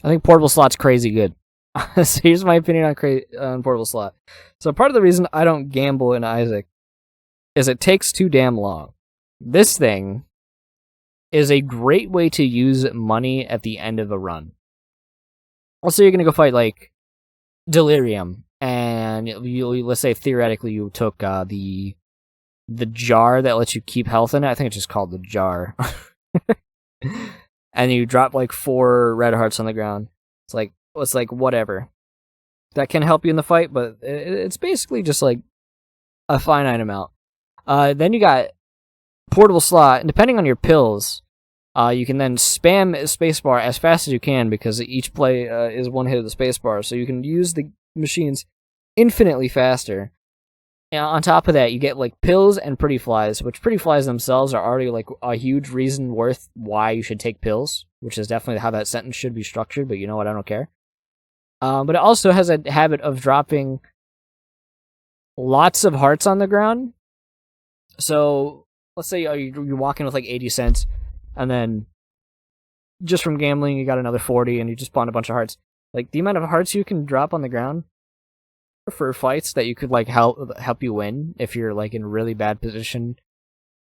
think Portable Slot's crazy good. So here's my opinion on Portable Slot. So part of the reason I don't gamble in Isaac is it takes too damn long. This thing is a great way to use money at the end of a run. Also, you're gonna go fight like Delirium, and let's say theoretically you took the jar that lets you keep health in it. I think it's just called the jar. And you drop like 4 red hearts on the ground. It's like whatever. That can help you in the fight, but it's basically just like a finite amount. Then you got Portable Slot, and depending on your pills, you can then spam spacebar as fast as you can because each play is one hit of the spacebar, so you can use the machines infinitely faster. And on top of that, you get like pills and pretty flies, which pretty flies themselves are already like a huge reason worth why you should take pills, which is definitely how that sentence should be structured, but you know what, I don't care. But it also has a habit of dropping lots of hearts on the ground. So let's say you're walking with like 80 cents, and then just from gambling you got another 40, and you just spawned a bunch of hearts. Like the amount of hearts you can drop on the ground for fights that you could like help you win if you're like in really bad position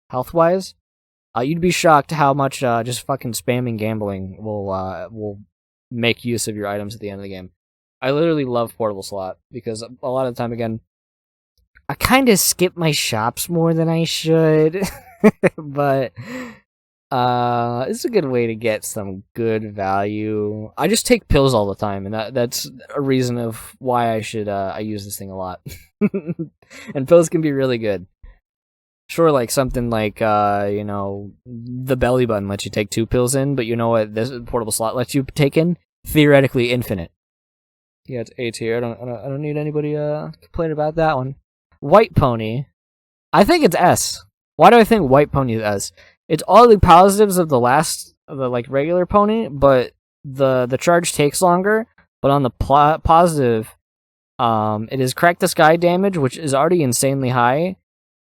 health wise. You'd be shocked how much just fucking spamming gambling will make use of your items at the end of the game. I literally love portable slot because a lot of the time, again, I kind of skip my shops more than I should, but it's a good way to get some good value. I just take pills all the time, and that's a reason of why I should I use this thing a lot. And pills can be really good. Sure, like something like the belly button lets you take 2 pills in, but you know what this portable slot lets you take in? Theoretically infinite. Yeah, it's A tier. I don't need anybody complain about that one. White Pony, I think it's S. Why do I think White Pony is S? It's all the positives of the like regular pony, but the charge takes longer. But on the positive, it is Crack the Sky damage, which is already insanely high,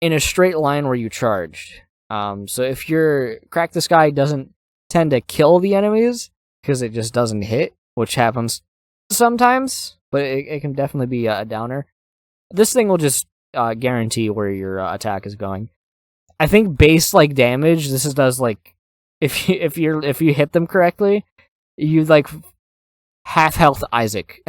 in a straight line where you charged. So if your Crack the Sky doesn't tend to kill the enemies because it just doesn't hit, which happens sometimes, but it can definitely be a downer. This thing will just guarantee where your attack is going. I think base like damage. This does like if you hit them correctly, you like half health Isaac.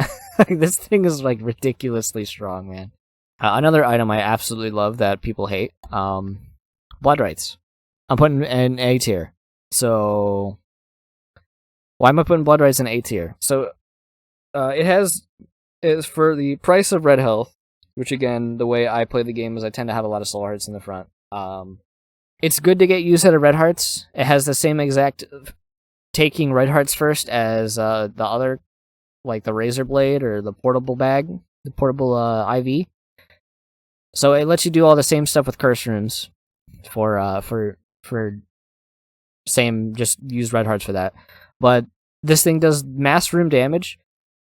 This thing is like ridiculously strong, man. Another item I absolutely love that people hate, blood rights. I'm putting in A tier. So why am I putting blood rights in A tier? So is for the price of red health, which again, the way I play the game is I tend to have a lot of soul hearts in the front. It's good to get used out of red hearts. It has the same exact taking red hearts first as the other, like the razor blade or the portable bag, the portable IV. So it lets you do all the same stuff with curse runes for same, just use red hearts for that. But this thing does mass room damage.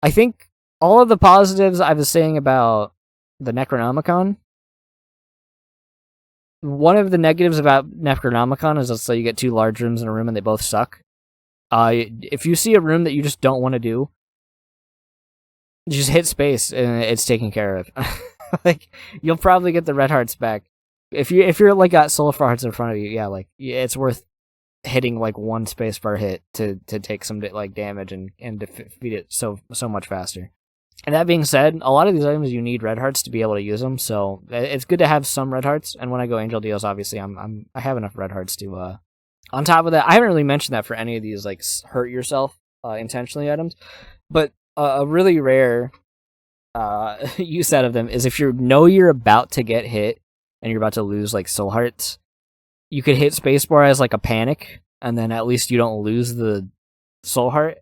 I think all of the positives I was saying about the Necronomicon, one of the negatives about Necronomicon is, let's say you get 2 large rooms in a room and they both suck. If you see a room that you just don't want to do, just hit space and it's taken care of. Like, you'll probably get the red hearts back. If you're like got soul hearts in front of you, yeah, like it's worth hitting like 1 space bar hit to take some like damage and defeat it so much faster. And that being said, a lot of these items you need red hearts to be able to use them, so it's good to have some red hearts. And when I go Angel Deals, obviously I have enough red hearts to. On top of that, I haven't really mentioned that for any of these like hurt yourself intentionally items, but a really rare use out of them is if you know you're about to get hit and you're about to lose like soul hearts, you could hit spacebar as like a panic, and then at least you don't lose the soul heart.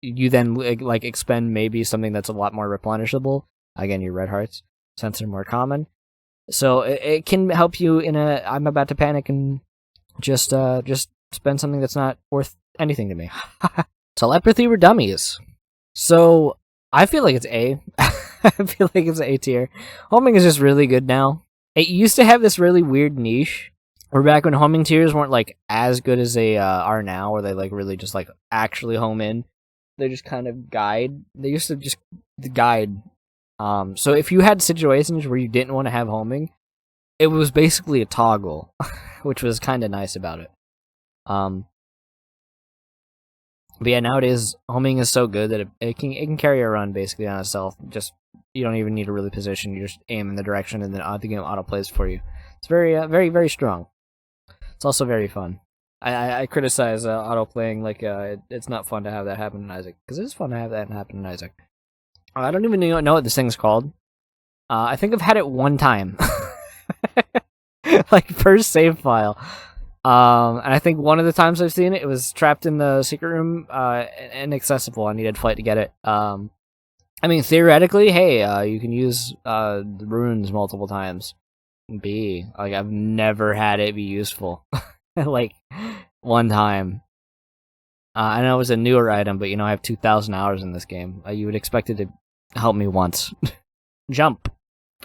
You then like expend maybe something that's a lot more replenishable. Again, your red hearts, since they're more common. So it can help you in a I'm about to panic and just spend something that's not worth anything to me. Telepathy were dummies. So I feel like it's A. I feel like it's A tier. Homing is just really good now. It used to have this really weird niche where back when homing tiers weren't like as good as they are now, where they like really just like actually home in. They just kind of guide. They used to just guide. So if you had situations where you didn't want to have homing, it was basically a toggle, which was kind of nice about it. But yeah, nowadays homing is so good that it can carry a run basically on itself. Just you don't even need to really position. You just aim in the direction, and then the game auto plays for you. It's very very strong. It's also very fun. I criticize auto playing like it's not fun to have that happen in Isaac, because it's fun to have that happen in Isaac. I don't even know what this thing's called. I think I've had it 1 time, like per save file. And I think one of the times I've seen it, it was trapped in the secret room, inaccessible. I needed flight to get it. I mean, theoretically, hey, you can use the runes multiple times. B, like I've never had it be useful. Like 1 time. I know it was a newer item, but I have 2,000 hours in this game. You would expect it to help me once. Jump.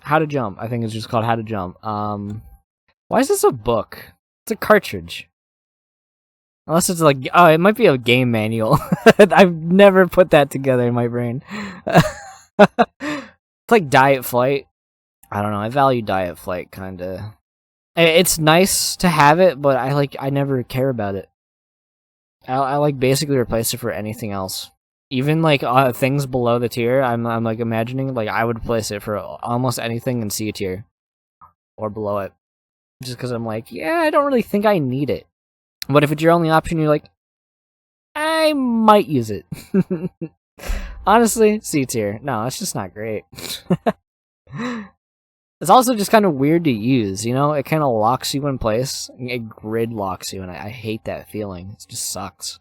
How to jump. I think it's just called How to Jump. Why is this a book? It's a cartridge. Unless it's like, oh, it might be a game manual. I've never put that together in my brain. It's like Diet Flight. I don't know. I value Diet Flight kind of. It's nice to have it, but I never care about it. I like basically replace it for anything else. Even like things below the tier, I'm like imagining like I would replace it for almost anything in C tier or below it, just because I'm like, yeah, I don't really think I need it. But if it's your only option, you're like, I might use it. Honestly, C tier. No, it's just not great. It's also just kind of weird to use, you know? It kind of locks you in place. It grid locks you, and I hate that feeling. It just sucks.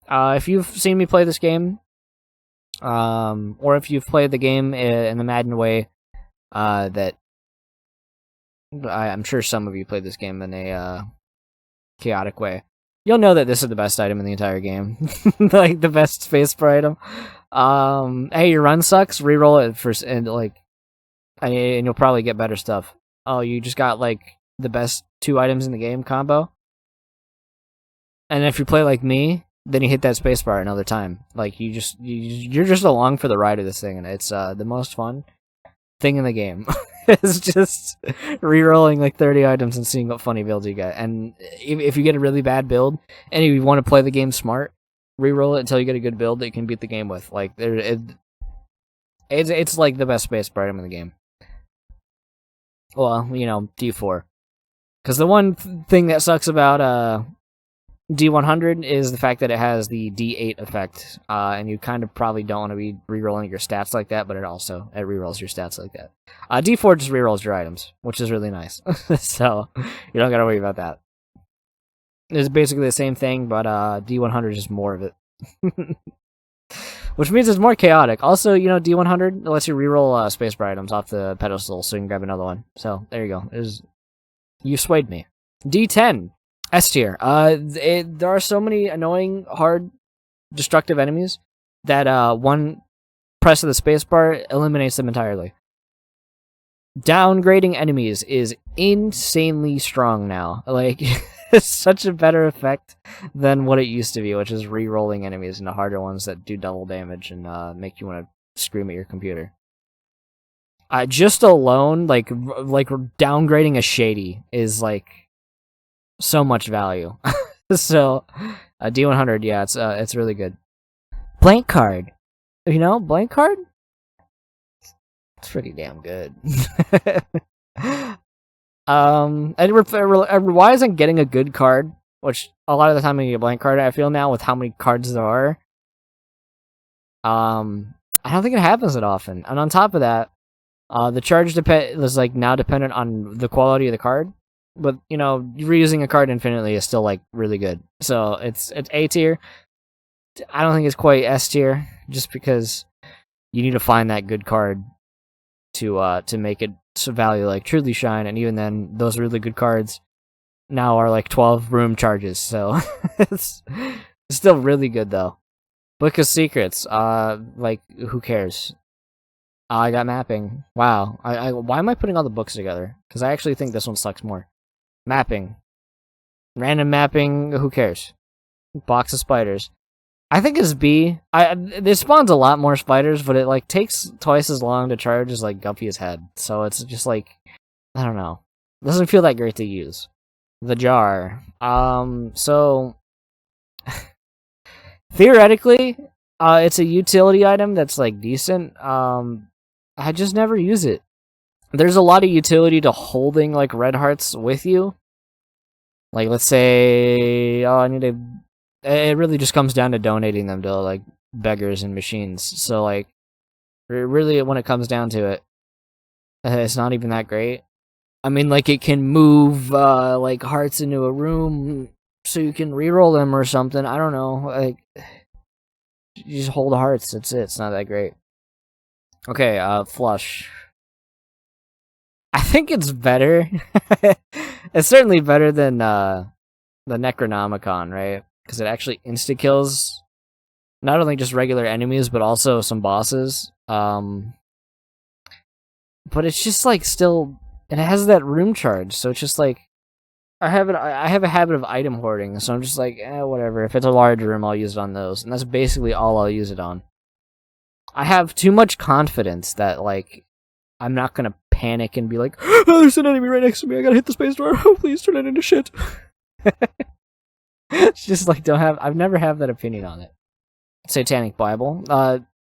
If you've seen me play this game, or if you've played the game in the Madden way, that I'm sure some of you played this game in a chaotic way, you'll know that this is the best item in the entire game. Like, the best spacebar item. Hey, your run sucks, reroll it first, and you'll probably get better stuff. Oh, you just got, like, the best 2 items in the game combo? And if you play like me, then you hit that spacebar another time. Like, you're just along for the ride of this thing, and it's the most fun thing in the game. It's just re-rolling like 30 items and seeing what funny builds you get. And if you get a really bad build, and you want to play the game smart, re-roll it until you get a good build that you can beat the game with. Like, it's like the best spacebar item in the game. Well, you know, D4. Because the one thing that sucks about D100 is the fact that it has the D8 effect, and you kind of probably don't want to be re-rolling your stats like that, but it re-rolls your stats like that. D4 just re-rolls your items, which is really nice. So, you don't gotta worry about that. It's basically the same thing, but D100 is just more of it. Which means it's more chaotic. Also, you know, D100 lets you re-roll spacebar items off the pedestal so you can grab another one. So, there you go. You swayed me. D10. S tier. There are so many annoying, hard, destructive enemies that one press of the spacebar eliminates them entirely. Downgrading enemies is insanely strong now. Like, it's such a better effect than what it used to be, which is re-rolling enemies into harder ones that do double damage and make you want to scream at your computer. Just alone, like downgrading a Shady is like so much value. So, D100, yeah, it's really good. Blank card, you know, blank card. It's pretty damn good. And it relies on getting a good card, which a lot of the time when you get a blank card, I feel now with how many cards there are. I don't think it happens that often. And on top of that, the charge is like now dependent on the quality of the card. But, you know, reusing a card infinitely is still, like, really good. So, it's A tier. I don't think it's quite S tier, just because you need to find that good card to make it value, like, truly shine. And even then, those really good cards now are, like, 12 room charges. So, it's still really good, though. Book of Secrets, like, who cares? I got mapping. Wow. Why am I putting all the books together? Because I actually think this one sucks more. Mapping. Random mapping, who cares? Box of spiders. I think it's B. It spawns a lot more spiders, but it like takes twice as long to charge as like Guppy's head. So it's just like, I don't know. It doesn't feel that great to use. The jar. So theoretically, it's a utility item that's like decent. I just never use it. There's a lot of utility to holding, like, red hearts with you. Like, let's say, I need to... It really just comes down to donating them to, like, beggars and machines. So, like, really, when it comes down to it, it's not even that great. I mean, like, it can move, like, hearts into a room so you can reroll them or something. I don't know. Like, you just hold hearts. That's it. It's not that great. Okay, flush. I think it's better. It's certainly better than the Necronomicon, right? Because it actually insta-kills not only just regular enemies, but also some bosses. But it's just like still... And it has that room charge, so it's just like... I have a habit of item hoarding, so I'm just like, whatever. If it's a large room, I'll use it on those, and that's basically all I'll use it on. I have too much confidence that like I'm not gonna panic and be like, oh, there's an enemy right next to me. I gotta hit the space bar. Oh, please turn it into shit. It's just like I've never had that opinion on it. Satanic Bible.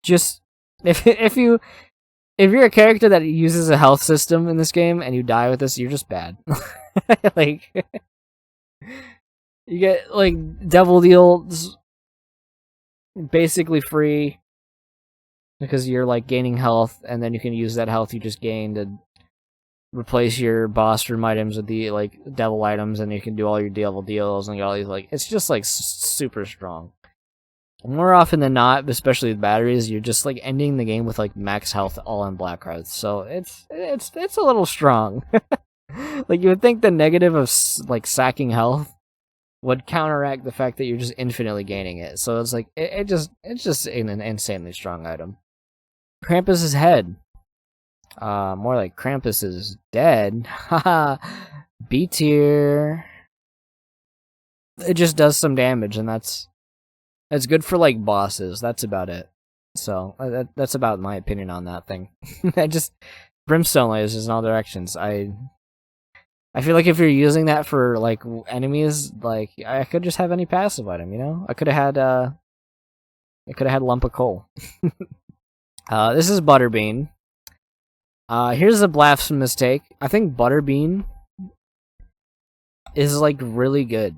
Just if you're a character that uses a health system in this game and you die with this, you're just bad. Like you get like devil deals basically free because you're like gaining health, and then you can use that health you just gained to replace your boss room items with the like devil items, and you can do all your devil deals and get all these like it's just like super strong. More often than not, especially with batteries, you're just like ending the game with like max health all on black cards. So it's a little strong. Like you would think the negative of like sacking health would counteract the fact that you're just infinitely gaining it. So it's like it's just an insanely strong item. Krampus's head. More like Krampus is dead. Haha. B tier. It just does some damage, and that's good for like bosses. That's about it. So that's about my opinion on that thing. I just brimstone lasers in all directions. I feel like if you're using that for like enemies, like I could just have any passive item, you know? I could have had lump of coal. This is Butterbean. Here's a blasphemous take. I think Butterbean is like really good.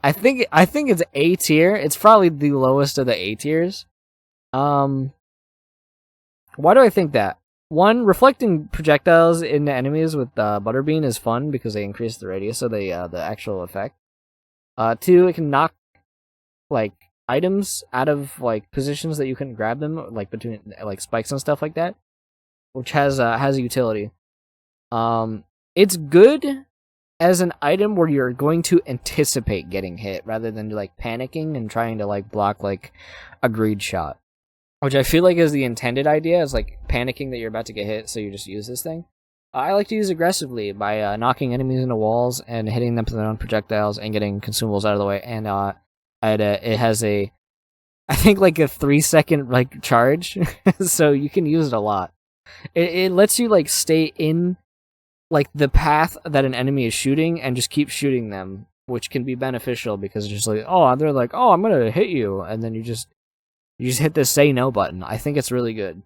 I think it's A tier. It's probably the lowest of the A tiers. Why do I think that? One, reflecting projectiles into enemies with Butterbean is fun because they increase the radius of the actual effect. Two, it can knock like items out of like positions that you couldn't grab them, like between like spikes and stuff like that, which has a utility. It's good as an item where you're going to anticipate getting hit rather than like panicking and trying to like block like a greed shot, which I feel like is the intended idea, is like panicking that you're about to get hit, so you just use this thing. I like to use aggressively by knocking enemies into walls and hitting them with their own projectiles and getting consumables out of the way. And it has I think like a 3-second like charge, so you can use it a lot. It lets you like stay in like the path that an enemy is shooting and just keep shooting them, which can be beneficial because it's just like, they're like, I'm gonna hit you, and then you just hit the say no button. I think it's really good.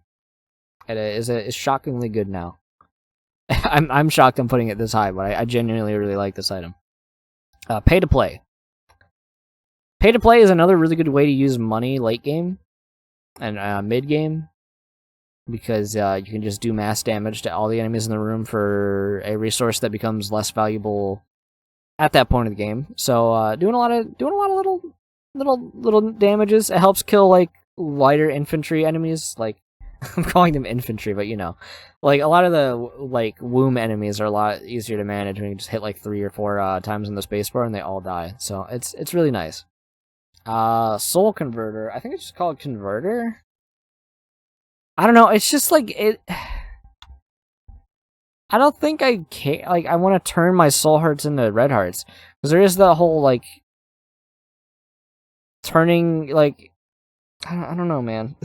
It's shockingly good now. I'm shocked I'm putting it this high, but I genuinely really like this item. Pay to play. Pay to play is another really good way to use money late game and mid game, because you can just do mass damage to all the enemies in the room for a resource that becomes less valuable at that point of the game. So doing a lot of little damages. It helps kill like lighter infantry enemies. Like I'm calling them infantry, but you know, like a lot of the like womb enemies are a lot easier to manage when you just hit like 3 or 4 times in the spacebar and they all die. So it's really nice. Soul Converter. I think it's just called Converter. I don't know. It's just like it. I don't think I can. Like I want to turn my soul hearts into red hearts, because there is the whole like turning like I don't know, man.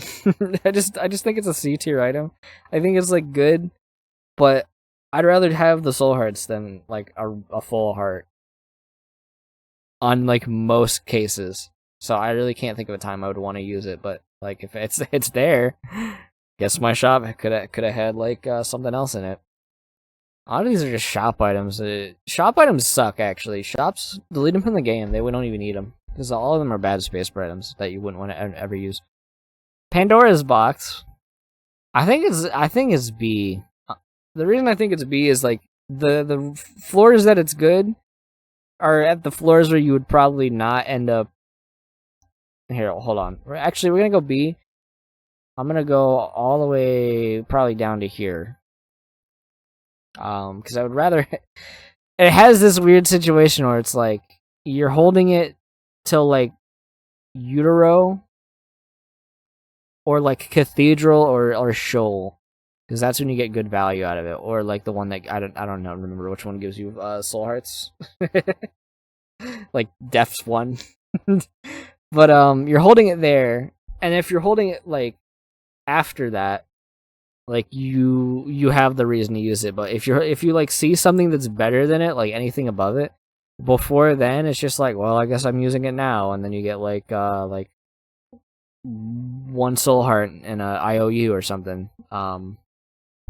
I just think it's a C tier item. I think it's like good, but I'd rather have the soul hearts than like a full heart on like most cases. So I really can't think of a time I would want to use it. But like if it's there, guess my shop could have had like something else in it. A lot of these are just shop items. Shop items suck, actually. Shops, delete them from the game. We don't even need them, because all of them are bad space items that you wouldn't want to ever use. Pandora's Box. I think it's B. The reason I think it's B is like the floors that it's good are at the floors where you would probably not end up. Here, hold on. Actually, we're gonna go B. I'm gonna go all the way probably down to here. Because I would rather. It has this weird situation where it's like you're holding it till like Utero or like Cathedral or Shoal, because that's when you get good value out of it. Or like the one that I don't know, remember which one gives you soul hearts, like Death's one. But you're holding it there, and if you're holding it like after that, like you have the reason to use it. But if you like see something that's better than it, like anything above it, before then it's just like, well, I guess I'm using it now, and then you get like one soul heart and a IOU or something.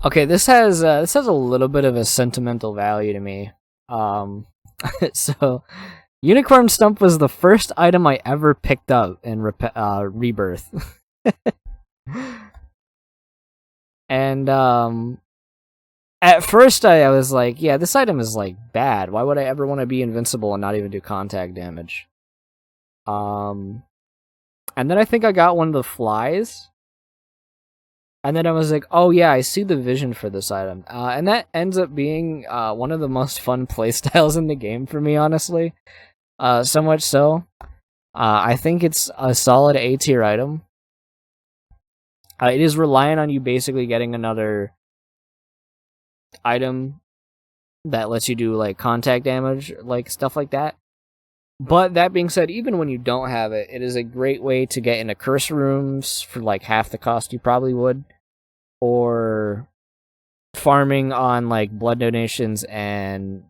Okay, this has a little bit of a sentimental value to me. So Unicorn Stump was the first item I ever picked up in Rebirth. And at first I was like, yeah, this item is like bad. Why would I ever want to be invincible and not even do contact damage? And then I think I got one of the flies. And then I was like, oh yeah, I see the vision for this item. And that ends up being one of the most fun playstyles in the game for me, honestly. So much so, I think it's a solid A tier item. It is reliant on you basically getting another item that lets you do like contact damage, like stuff like that. But that being said, even when you don't have it, it is a great way to get into curse rooms for like half the cost you probably would, or farming on like blood donations and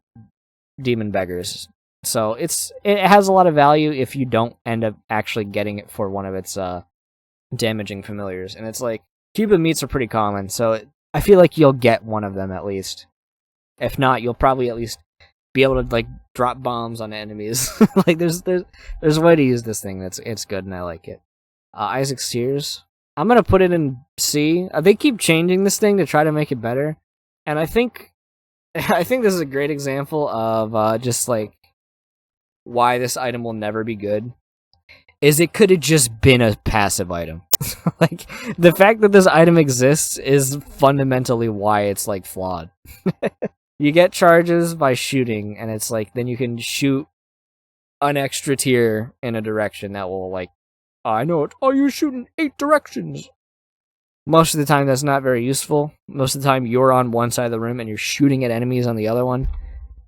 demon beggars. So it has a lot of value if you don't end up actually getting it for one of its damaging familiars. And it's like Cuban meats are pretty common, so I feel like you'll get one of them at least. If not, you'll probably at least be able to like drop bombs on enemies. Like there's a way to use this thing it's good, and I like it. Isaac's Tears, I'm gonna put it in C. They keep changing this thing to try to make it better, and I think this is a great example of just like why this item will never be good. Is it could have just been a passive item. Like, the fact that this item exists is fundamentally why it's, like, flawed. You get charges by shooting, and it's like, then you can shoot an extra tier in a direction that will, like, I know it. Oh, you're shooting 8 directions. Most of the time, that's not very useful. Most of the time, you're on one side of the room, and you're shooting at enemies on the other one.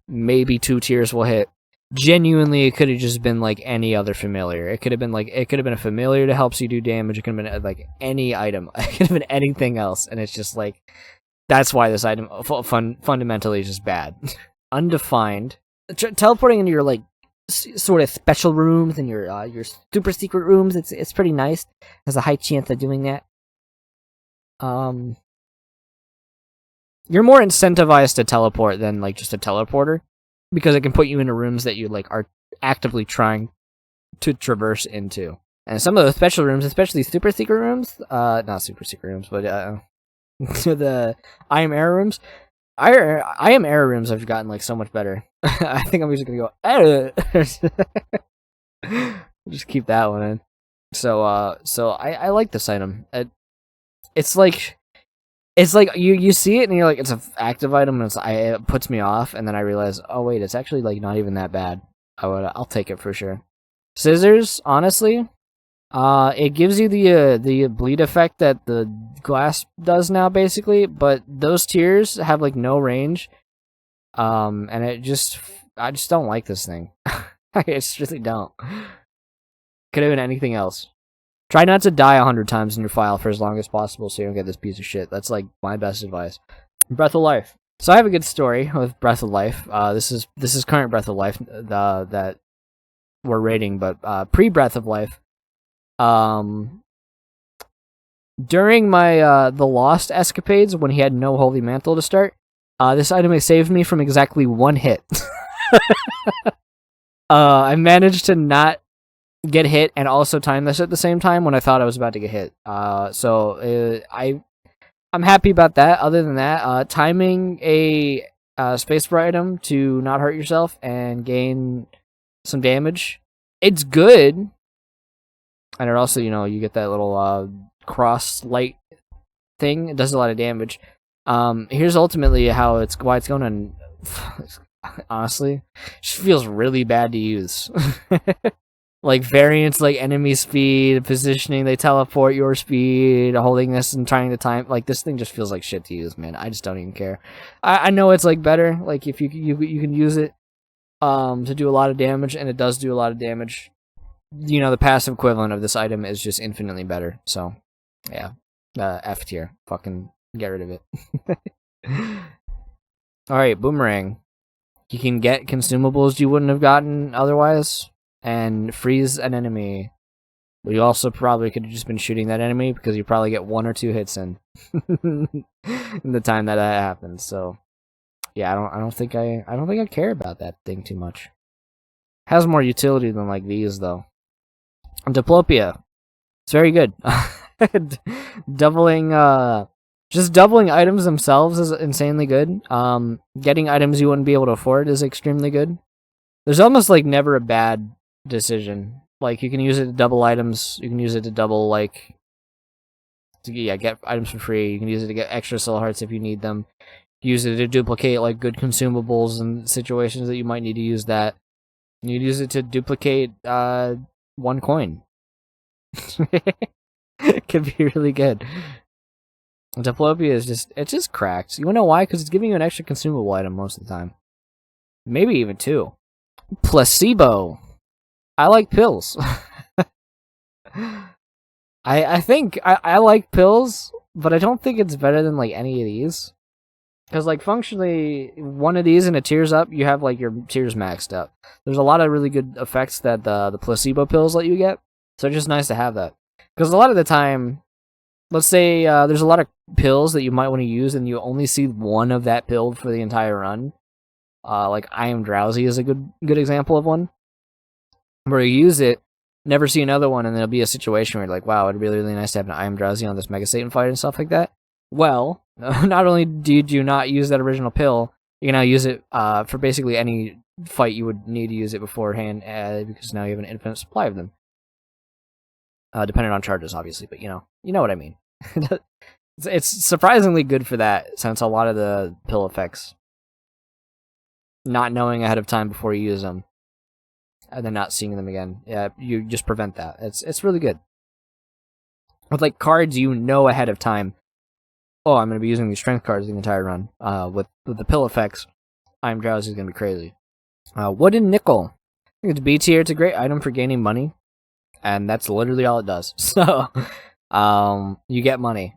Maybe 2 tiers will hit. Genuinely, it could have just been like any other familiar. It could have been a familiar that helps you do damage. It could have been like any item. It could have been anything else, and it's just like that's why this item fundamentally is just bad. Undefined. Teleporting into your like sort of special rooms and your super secret rooms. It's pretty nice. There's a high chance of doing that. You're more incentivized to teleport than like just a teleporter, because it can put you into rooms that you like are actively trying to traverse into. And some of those special rooms, especially super secret rooms, not super secret rooms, but the I am error rooms. I am error rooms have gotten like so much better. I think I'm just gonna go just keep that one in. So I like this item. It's like you see it and you're like, it's an active item, and it puts me off, and then I realize, oh wait, it's actually like not even that bad. I'll take it for sure. Scissors, honestly, it gives you the bleed effect that the glass does now, basically, but those tiers have like no range, and I just don't like this thing. I just really don't. Could have been anything else. Try not to die 100 times in your file for as long as possible so you don't get this piece of shit. That's like my best advice. Breath of Life. So I have a good story with Breath of Life. This is current Breath of Life that we're rating, but pre-Breath of Life. During my the Lost escapades, when he had no Holy Mantle to start, this item has saved me from exactly 1 hit. I managed to not get hit and also time this at the same time when I thought I was about to get hit. So I'm happy about that. Other than that, timing a spacebar item to not hurt yourself and gain some damage, it's good. And it also, you get that little cross light thing. It does a lot of damage. Here's ultimately why it's going on. Honestly, it just feels really bad to use. like variants like enemy speed, positioning, they teleport your speed, holding this and trying to time. Like, this thing just feels like shit to use, man. I just don't even care. I know it's like better, like if you can use it to do a lot of damage, and it does do a lot of damage. You know, the passive equivalent of this item is just infinitely better. So, yeah, F tier. Fucking get rid of it. All right, boomerang. You can get consumables you wouldn't have gotten otherwise, and freeze an enemy. But you also probably could have just been shooting that enemy because you probably get 1 or 2 hits in in the time that happens. So, yeah, I don't think I care about that thing too much. Has more utility than like these though. Diplopia. It's very good. Doubling just doubling items themselves is insanely good. Getting items you wouldn't be able to afford is extremely good. There's almost like never a bad decision. Like, you can use it to double items, you can use it to double like get items for free, you can use it to get extra soul hearts if you need them. Use it to duplicate like good consumables in situations that you might need to use that. You use it to duplicate 1 coin. It could be really good. Diplopia is just cracked. You wanna know why? Because it's giving you an extra consumable item most of the time. Maybe even 2. Placebo. I like pills. I think I like pills, but I don't think it's better than like any of these. Because like functionally, one of these and it tears up, you have like your tears maxed up. There's a lot of really good effects that the placebo pills let you get, so it's just nice to have that. Because a lot of the time, let's say there's a lot of pills that you might want to use, and you only see one of that pill for the entire run. Like I Am Drowsy is a good example of one, where you use it, never see another one, and there'll be a situation where you're like, wow, it'd be really nice to have an I Am Drowsy on this Mega Satan fight and stuff like that. Well, not only did you not use that original pill, you can now use it for basically any fight you would need to use it beforehand, because now you have an infinite supply of them. Depending on charges, obviously, but you know what I mean. It's surprisingly good for that, since a lot of the pill effects, not knowing ahead of time before you use them, and then not seeing them again, yeah, you just prevent that. It's really good. With like cards, you know ahead of time, oh, I'm going to be using these strength cards the entire run. With the pill effects, I Am Drowsy is going to be crazy. Wooden Nickel. I think it's B tier. It's a great item for gaining money, and that's literally all it does. So, you get money.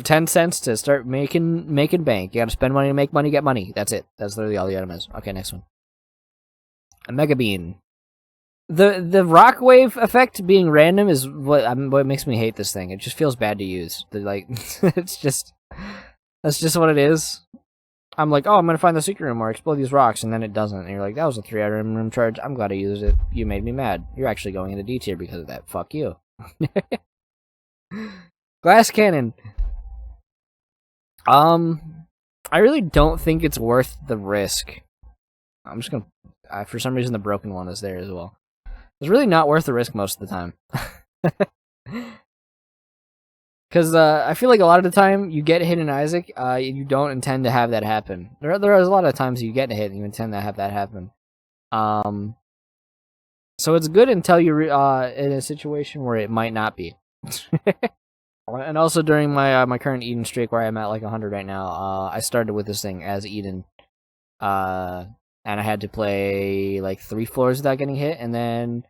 10 cents to start making bank. You got to spend money to make money, get money. That's it. That's literally all the item is. Okay, next one. A Mega Bean. The rock wave effect being random is what makes me hate this thing. It just feels bad to use. That's just what it is. I'm like, oh, I'm gonna find the secret room or explode these rocks, and then it doesn't. And you're like, that was a 3-item room charge. I'm glad I used it. You made me mad. You're actually going into D tier because of that. Fuck you. Glass cannon. I really don't think it's worth the risk. I'm just gonna. For some reason, the broken one is there as well. It's really not worth the risk most of the time. Because I feel like a lot of the time you get hit in Isaac, you don't intend to have that happen. There is a lot of times you get hit and you intend to have that happen. So it's good until you're in a situation where it might not be. And also during my current Eden streak, where I'm at like 100 right now, I started with this thing as Eden. And I had to play like 3 floors without getting hit, and then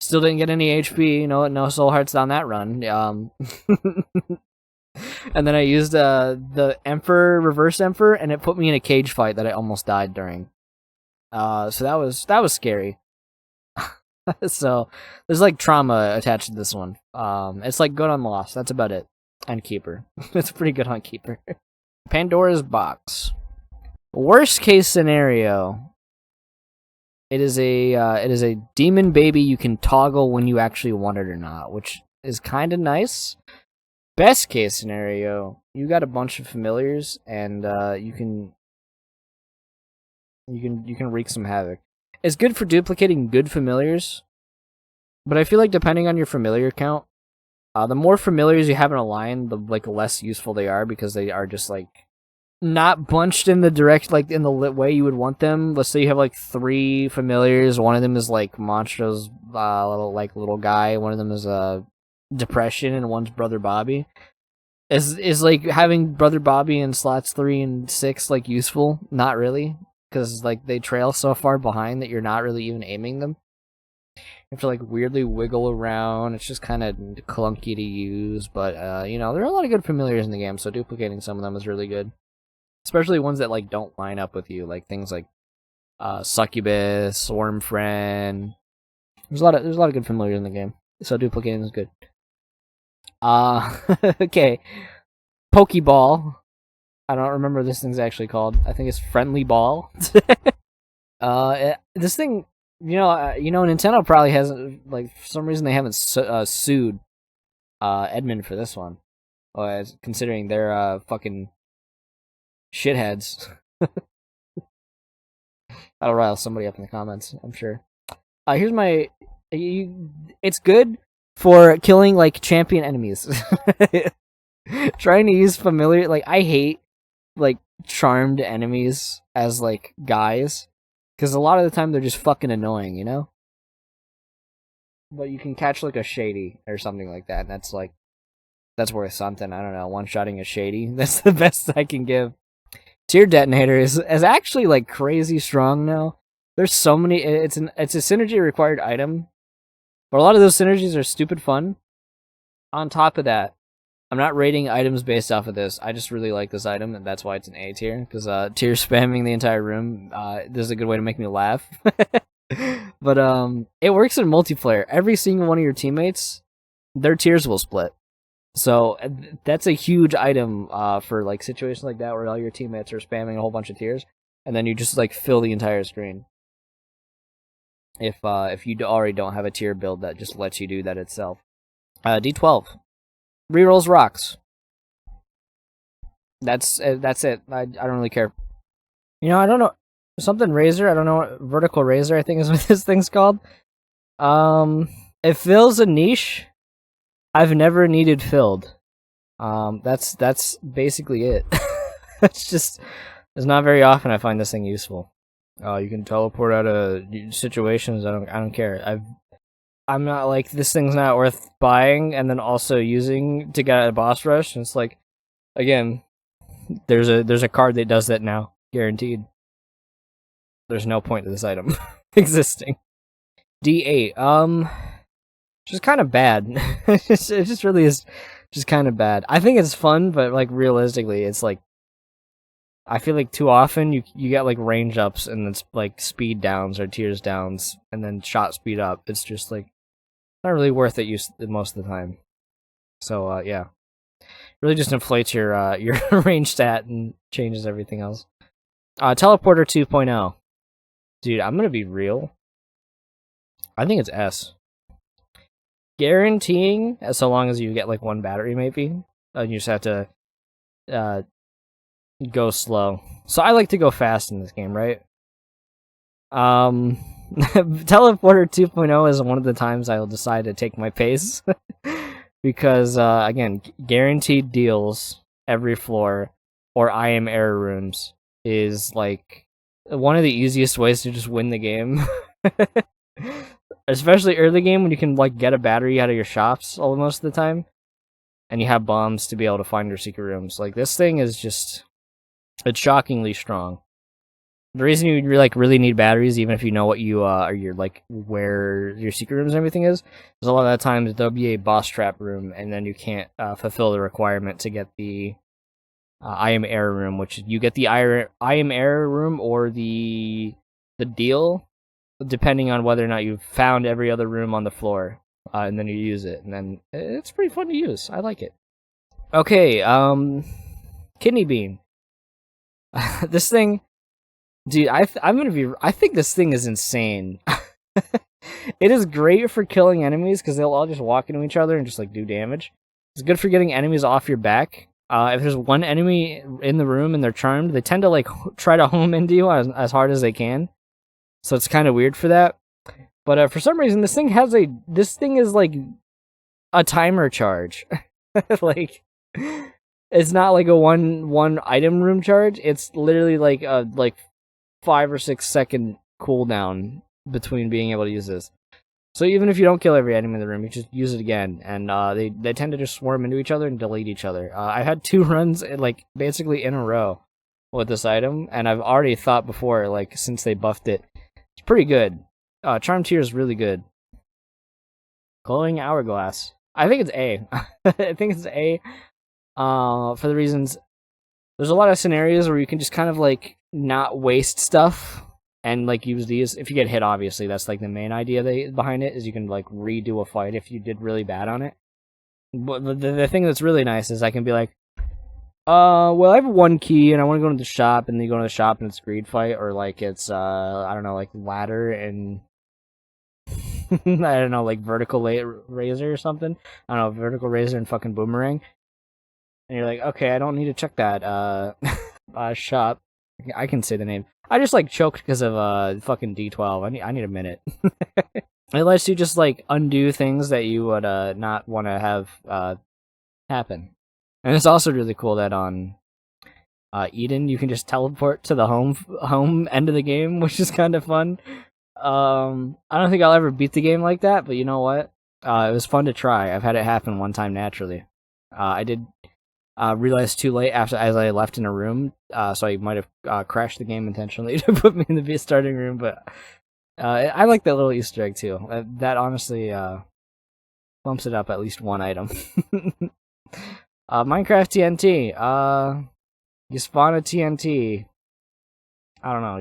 still didn't get any HP, no soul hearts down that run. And then I used the Emperor, Reverse Emperor, and it put me in a cage fight that I almost died during. So that was scary. So there's like trauma attached to this one. It's like good on Lost, that's about it. And Keeper. It's pretty good on Keeper. Pandora's Box. Worst case scenario, it is a demon baby you can toggle when you actually want it or not, which is kind of nice. Best case scenario, you got a bunch of familiars and you can wreak some havoc. It's good for duplicating good familiars, but I feel like depending on your familiar count, the more familiars you have in a line, the less useful they are, because they are just like not bunched in the direct, like in the way you would want them. Let's say you have like 3 familiars. One of them is like Monstro's little guy. One of them is Depression, and one's Brother Bobby. Is like having Brother Bobby in slots 3 and 6 like useful? Not really, because like they trail so far behind that you're not really even aiming them. You have to like weirdly wiggle around. It's just kind of clunky to use, but you know, there are a lot of good familiars in the game, so duplicating some of them is really good. Especially ones that like don't line up with you, like things like Succubus, Worm Friend. There's a lot of good familiars in the game, so duplicating is good. Okay, Pokeball. I don't remember what this thing's actually called. I think it's Friendly Ball. This thing, Nintendo probably hasn't, like, for some reason they haven't sued Edmund for this one, considering they're fucking shitheads. That'll rile somebody up in the comments, I'm sure. Here's my... It's good for killing, like, champion enemies. Trying to use familiar... Like, I hate, like, charmed enemies as, like, guys. Because a lot of the time they're just fucking annoying, you know? But you can catch, like, a Shady or something like that, and that's, like... That's worth something. I don't know, one-shotting a Shady. That's the best I can give. Tear Detonator is actually, like, crazy strong now. There's so many... It's a synergy-required item. But a lot of those synergies are stupid fun. On top of that, I'm not rating items based off of this. I just really like this item, and that's why it's an A tier. Because tear spamming the entire room, this is a good way to make me laugh. But it works in multiplayer. Every single one of your teammates, their tears will split. So that's a huge item for like situations like that where all your teammates are spamming a whole bunch of tears, and then you just like fill the entire screen. If you already don't have a tier build that just lets you do that itself. D12 rerolls rocks. That's it. I don't really care. You know, I don't know, something razor. I don't know what vertical razor, I think is what this thing's called. It fills a niche I've never needed filled. That's basically it. It's not very often I find this thing useful. You can teleport out of situations. I don't care. I'm not like, this thing's not worth buying and then also using to get a boss rush. And it's like, again, there's a card that does that now, guaranteed. There's no point to this item existing. D8. Just kind of bad. It just really is just kind of bad. I think it's fun, but like realistically, it's like, I feel like too often you get like range ups and it's like speed downs or tears downs and then shot speed up. It's just like not really worth it most of the time. So yeah, really just inflates your range stat and changes everything else. Teleporter 2.0, dude. I'm gonna be real. I think it's S. Guaranteeing, so long as you get like one battery, maybe, and you just have to go slow. So I like to go fast in this game, right? Teleporter 2.0 is one of the times I will decide to take my pace. Because, again, guaranteed deals every floor, or I am error rooms, is like one of the easiest ways to just win the game. Especially early game when you can like get a battery out of your shops most of the time, and you have bombs to be able to find your secret rooms. Like, this thing is just, it's shockingly strong. The reason you really need batteries, even if you know what you or your like where your secret rooms and everything is a lot of the times there'll be a boss trap room, and then you can't fulfill the requirement to get the I am error room, which you get the I am error room or the deal, depending on whether or not you've found every other room on the floor, and then you use it, and then it's pretty fun to use. I like it. Okay, Kidney Bean. This thing, dude, I think this thing is insane. It is great for killing enemies because they'll all just walk into each other and just like do damage. It's good for getting enemies off your back. If there's one enemy in the room and they're charmed, they tend to like try to home into you as hard as they can. So it's kind of weird for that. But for some reason, this thing is like a timer charge. Like, It's not like a one item room charge. It's literally like a 5 or 6 second cooldown between being able to use this. So even if you don't kill every enemy in the room, you just use it again, and they tend to just swarm into each other and delete each other. I had 2 runs like basically in a row with this item, and I've already thought before, like since they buffed it, it's pretty good. Charm tier is really good. Glowing hourglass. I think it's A. I think it's A. For the reasons, there's a lot of scenarios where you can just kind of like not waste stuff and like use these. If you get hit, obviously that's like the main idea behind it, is you can like redo a fight if you did really bad on it. But the thing that's really nice is I can be like, well, I have 1 key and I want to go to the shop, and then you go to the shop and it's greed fight, or like it's I don't know, like ladder and I don't know, like vertical razor or something. I don't know, vertical razor and fucking boomerang. And you're like, okay, I don't need to check that shop. I can say the name. I just like choked because of fucking D12. I need a minute. It lets you just like undo things that you would not want to have happen. And it's also really cool that on Eden you can just teleport to the home end of the game, which is kind of fun. I don't think I'll ever beat the game like that, but you know what? It was fun to try. I've had it happen one time naturally. I did realize too late as I left in a room, so I might have crashed the game intentionally to put me in the starting room, but I like that little Easter egg too. That honestly bumps it up at least 1 item. Minecraft TNT. You spawn a TNT. I don't know.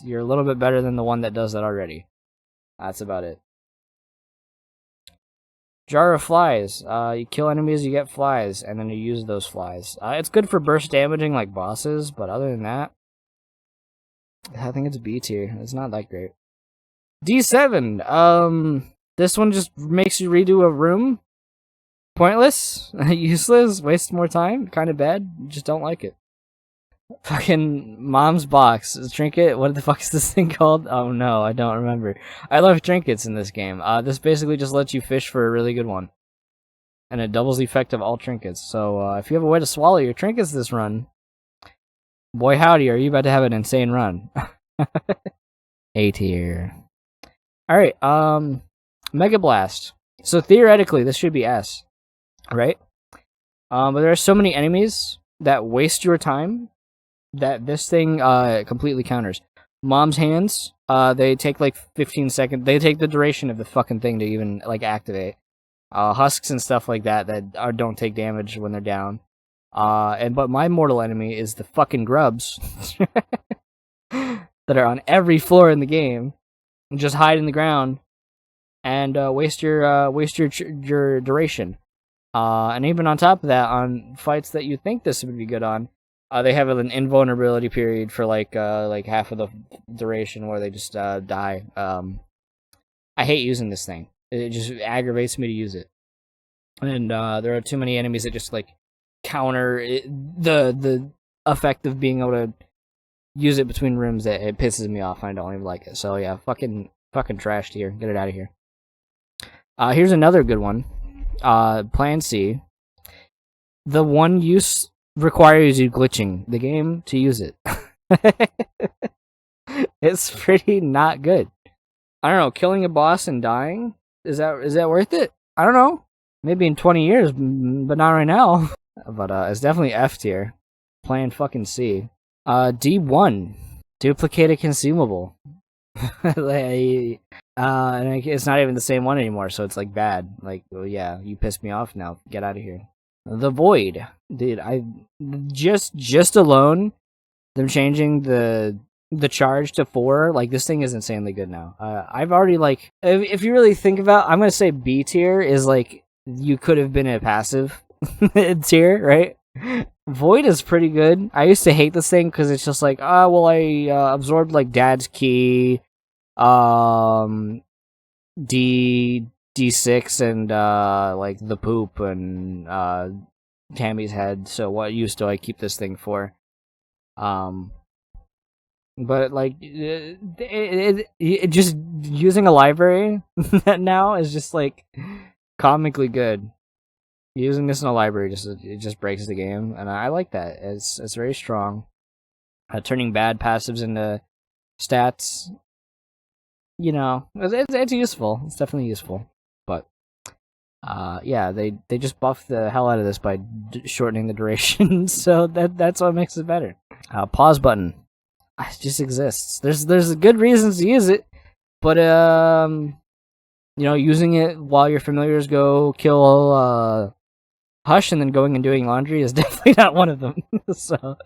You're a little bit better than the one that does that already. That's about it. Jar of flies. You kill enemies, you get flies, and then you use those flies. It's good for burst damaging like bosses, but other than that, I think it's B tier. It's not that great. D7. This one just makes you redo a room. Pointless, useless, waste more time, kind of bad. Just don't like it. Fucking mom's box trinket. What the fuck is this thing called? Oh no, I don't remember. I love trinkets in this game. This basically just lets you fish for a really good one, and it doubles the effect of all trinkets. So if you have a way to swallow your trinkets this run, boy howdy, are you about to have an insane run. A tier. All right. Mega Blast. So theoretically, this should be S, right? But there are so many enemies that waste your time that this thing completely counters. Mom's hands, they take like 15 seconds. They take the duration of the fucking thing to even like activate. Husks and stuff like that don't take damage when they're down. But my mortal enemy is the fucking grubs that are on every floor in the game, and just hide in the ground and waste your duration. And even on top of that, on fights that you think this would be good on, they have an invulnerability period for like half of the duration where they just die. I hate using this thing. It just aggravates me to use it. And there are too many enemies that just like counter the effect of being able to use it between rooms. That it pisses me off. I don't even like it. So yeah, fucking trashed here. Get it out of here. Here's another good one. Plan C. The one use requires you glitching the game to use it. It's pretty not good. I don't know, killing a boss and dying? Is that worth it? I don't know. Maybe in 20 years, but not right now. But it's definitely F tier. Plan fucking C. D1. Duplicate a consumable. And it's not even the same one anymore, so it's like bad. Like, well, yeah, you pissed me off now. Get out of here. The Void. Dude, I just alone them changing the charge to 4, like this thing is insanely good now. I've already like if you really think about, I'm gonna say B tier is like you could have been a passive tier, right? Void is pretty good. I used to hate this thing because it's just like, well, I absorbed like Dad's key, D6 and like the poop and Tammy's head. So what use do I keep this thing for? But like it just using a library now is just like comically good. Using this in a library just breaks the game, and I like that. It's very strong. Turning bad passives into stats, you know, it's useful. It's definitely useful. But yeah, they just buffed the hell out of this by shortening the duration, so that's what makes it better. Pause button, it just exists. There's good reasons to use it, but you know, using it while your familiars go kill Hush and then going and doing laundry is definitely not one of them. So,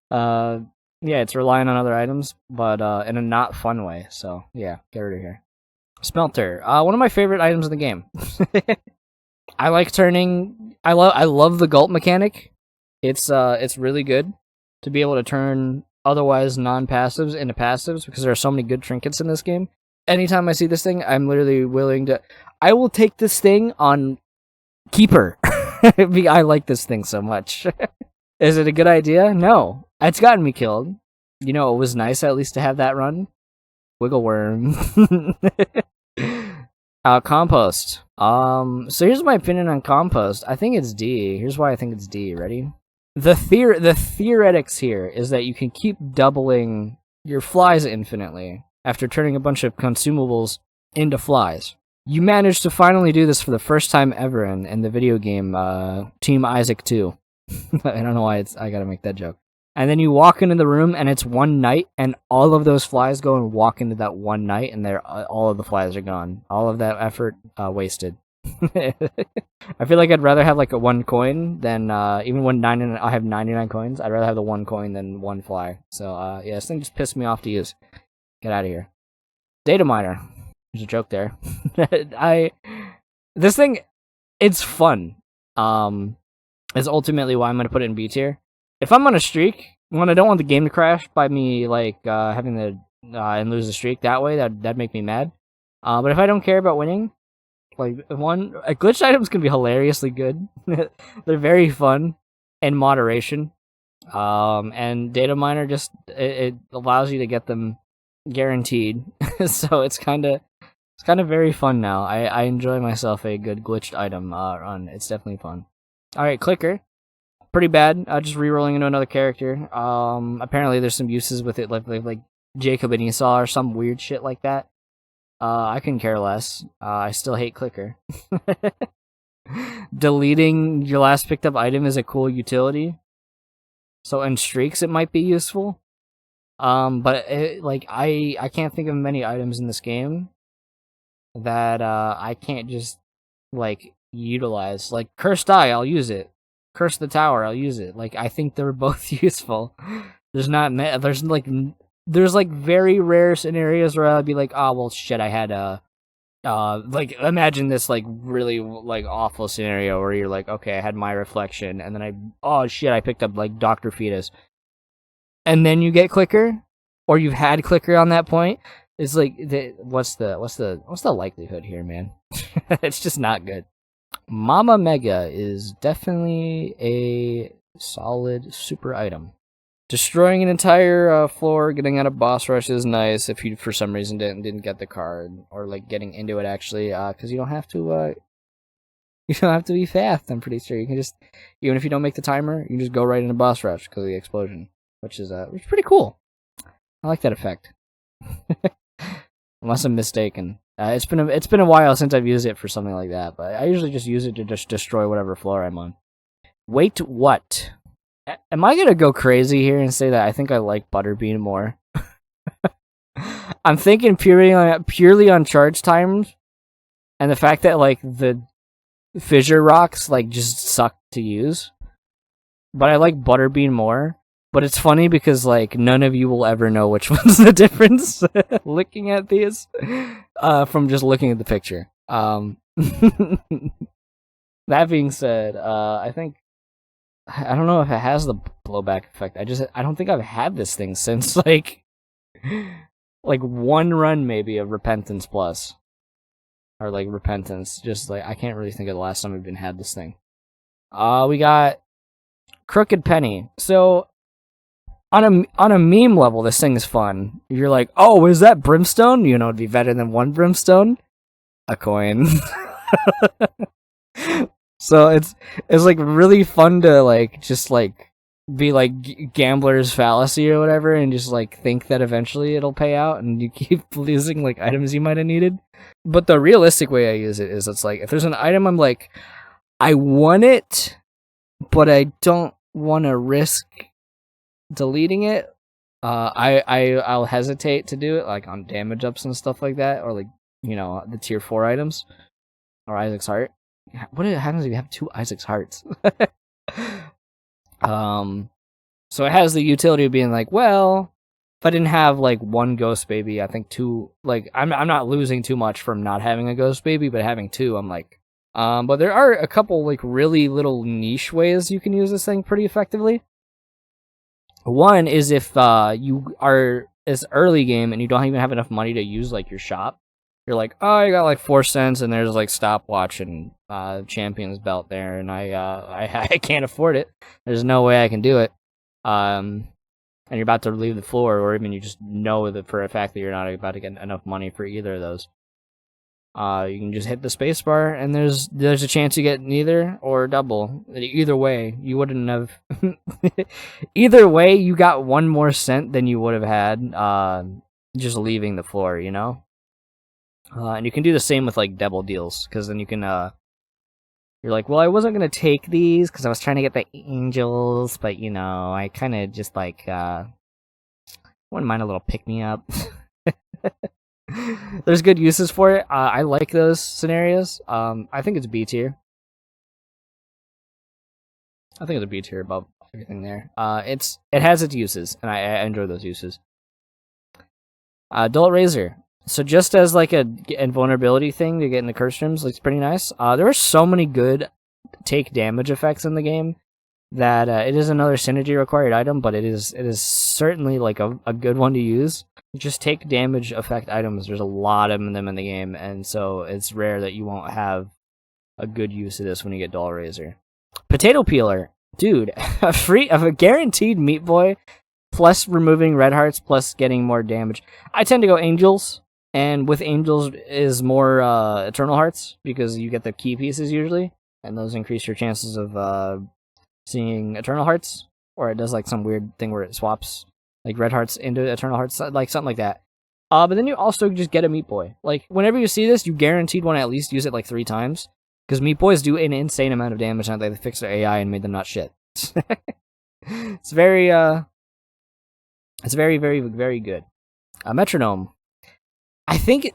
yeah, it's relying on other items, but in a not fun way. So, yeah, get rid of here. Smelter, one of my favorite items in the game. I like turning. I love the gulp mechanic. It's really good to be able to turn otherwise non-passives into passives because there are so many good trinkets in this game. Anytime I see this thing, I'm literally willing to. I will take this thing on Keeper. I like this thing so much. Is it a good idea? No. It's gotten me killed. You know, it was nice at least to have that run. Wiggle worm. Compost. So here's my opinion on compost. I think it's D. Here's why I think it's D. Ready? The theoretics here is that you can keep doubling your flies infinitely after turning a bunch of consumables into flies. You managed to finally do this for the first time ever in the video game Team Isaac 2. I don't know why I gotta make that joke. And then you walk into the room and it's one night and all of those flies go and walk into that one night and all of the flies are gone. All of that effort wasted. I feel like I'd rather have like a 1 coin than even when I have 99 coins. I'd rather have the 1 coin than 1 fly. So yeah, this thing just pissed me off to use. Get out of here. Data miner. There's a joke there. This thing, it's fun. Is ultimately why I'm gonna put it in B tier. If I'm on a streak, when I don't want the game to crash by me like having to and lose the streak that way, that'd make me mad. But if I don't care about winning, like glitched items can be hilariously good. They're very fun in moderation. And data miner just it allows you to get them guaranteed. So it's kind of very fun now. I enjoy myself a good glitched item run. It's definitely fun. All right, clicker. Pretty bad. Just rerolling into another character. Apparently there's some uses with it, like Jacob and Esau or some weird shit like that. I couldn't care less. I still hate clicker. Deleting your last picked up item is a cool utility. So in streaks it might be useful. But I can't think of many items in this game that I can't just like utilize. Like Cursed Eye, I'll use it. Curse the Tower, I'll use it. Like I think they're both useful. There's very rare scenarios where I'd be like, oh well shit, I had like imagine this like really like awful scenario where you're like, okay, I had my reflection and then I picked up like Dr. Fetus. And then you get clicker, or you've had clicker on that point. It's like, what's the likelihood here, man? It's just not good. Mama Mega is definitely a solid super item. Destroying an entire floor, getting out of boss rush is nice if you for some reason didn't get the card, or like getting into it actually, because you don't have to be fast. I'm pretty sure you can just, even if you don't make the timer, you can just go right into boss rush because of the explosion, which is pretty cool. I like that effect. Unless I'm mistaken. It's been a while since I've used it for something like that, but I usually just use it to just destroy whatever floor I'm on. Wait, what? Am I gonna go crazy here and say that I think I like Butterbean more? I'm thinking purely on charge times, and the fact that like the fissure rocks like just suck to use. But I like Butterbean more. But it's funny because like none of you will ever know which one's the difference looking at these from just looking at the picture. That being said, I don't know if it has the blowback effect. I don't think I've had this thing since like one run maybe of Repentance Plus. Or like Repentance. Just like I can't really think of the last time I've even had this thing. We got Crooked Penny. So on a meme level, this thing is fun. You're like, oh, is that brimstone? You know, it'd be better than 1 brimstone. A coin. So it's like really fun to like just like be like gambler's fallacy or whatever, and just like think that eventually it'll pay out, and you keep losing like items you might have needed. But the realistic way I use it is it's like if there's an item I'm like I want it, but I don't want to risk deleting it. I'll hesitate to do it like on damage ups and stuff like that, or like the tier 4 items or Isaac's Heart. What happens if you have 2 Isaac's Hearts? So it has the utility of being like, well, if I didn't have like 1 ghost baby, I think 2. Like I'm not losing too much from not having a ghost baby, but having 2, I'm like, but there are a couple like really little niche ways you can use this thing pretty effectively. One is if you are it's early game and you don't even have enough money to use like your shop. You're like, oh, I got like 4 cents and there's like stopwatch and champion's belt there, and I can't afford it. There's no way I can do it. And you're about to leave the floor, or even you just know that for a fact that you're not about to get enough money for either of those. You can just hit the spacebar, and there's a chance you get neither or double. Either way, you wouldn't have. Either way, you got 1 more cent than you would have had just leaving the floor. And you can do the same with like double deals, because then you can. You're like, well, I wasn't gonna take these because I was trying to get the angels, but I kind of just like wouldn't mind a little pick me up. There's good uses for it. I like those scenarios. I think it's B tier. I think it's a B tier above everything there. It has its uses, and I enjoy those uses. Dull Razor. So just as like a invulnerability thing to get in the curse rooms, looks pretty nice. There are so many good take damage effects in the game that it is another synergy required item, but it is certainly like a good one to use. Just take damage effect items. There's a lot of them in the game, and so it's rare that you won't have a good use of this when you get Dull Razor. Potato Peeler, dude, a guaranteed Meat Boy, plus removing red hearts, plus getting more damage. I tend to go Angels, and with Angels is more Eternal Hearts because you get the key pieces usually, and those increase your chances of seeing Eternal Hearts, or it does like some weird thing where it swaps like red hearts into Eternal Hearts, like something like that. But then you also just get a Meat Boy. Like whenever you see this, you guaranteed want to at least use it like 3 times, because Meat Boys do an insane amount of damage now that they fixed their AI and made them not shit. It's very very, very good. Metronome. I think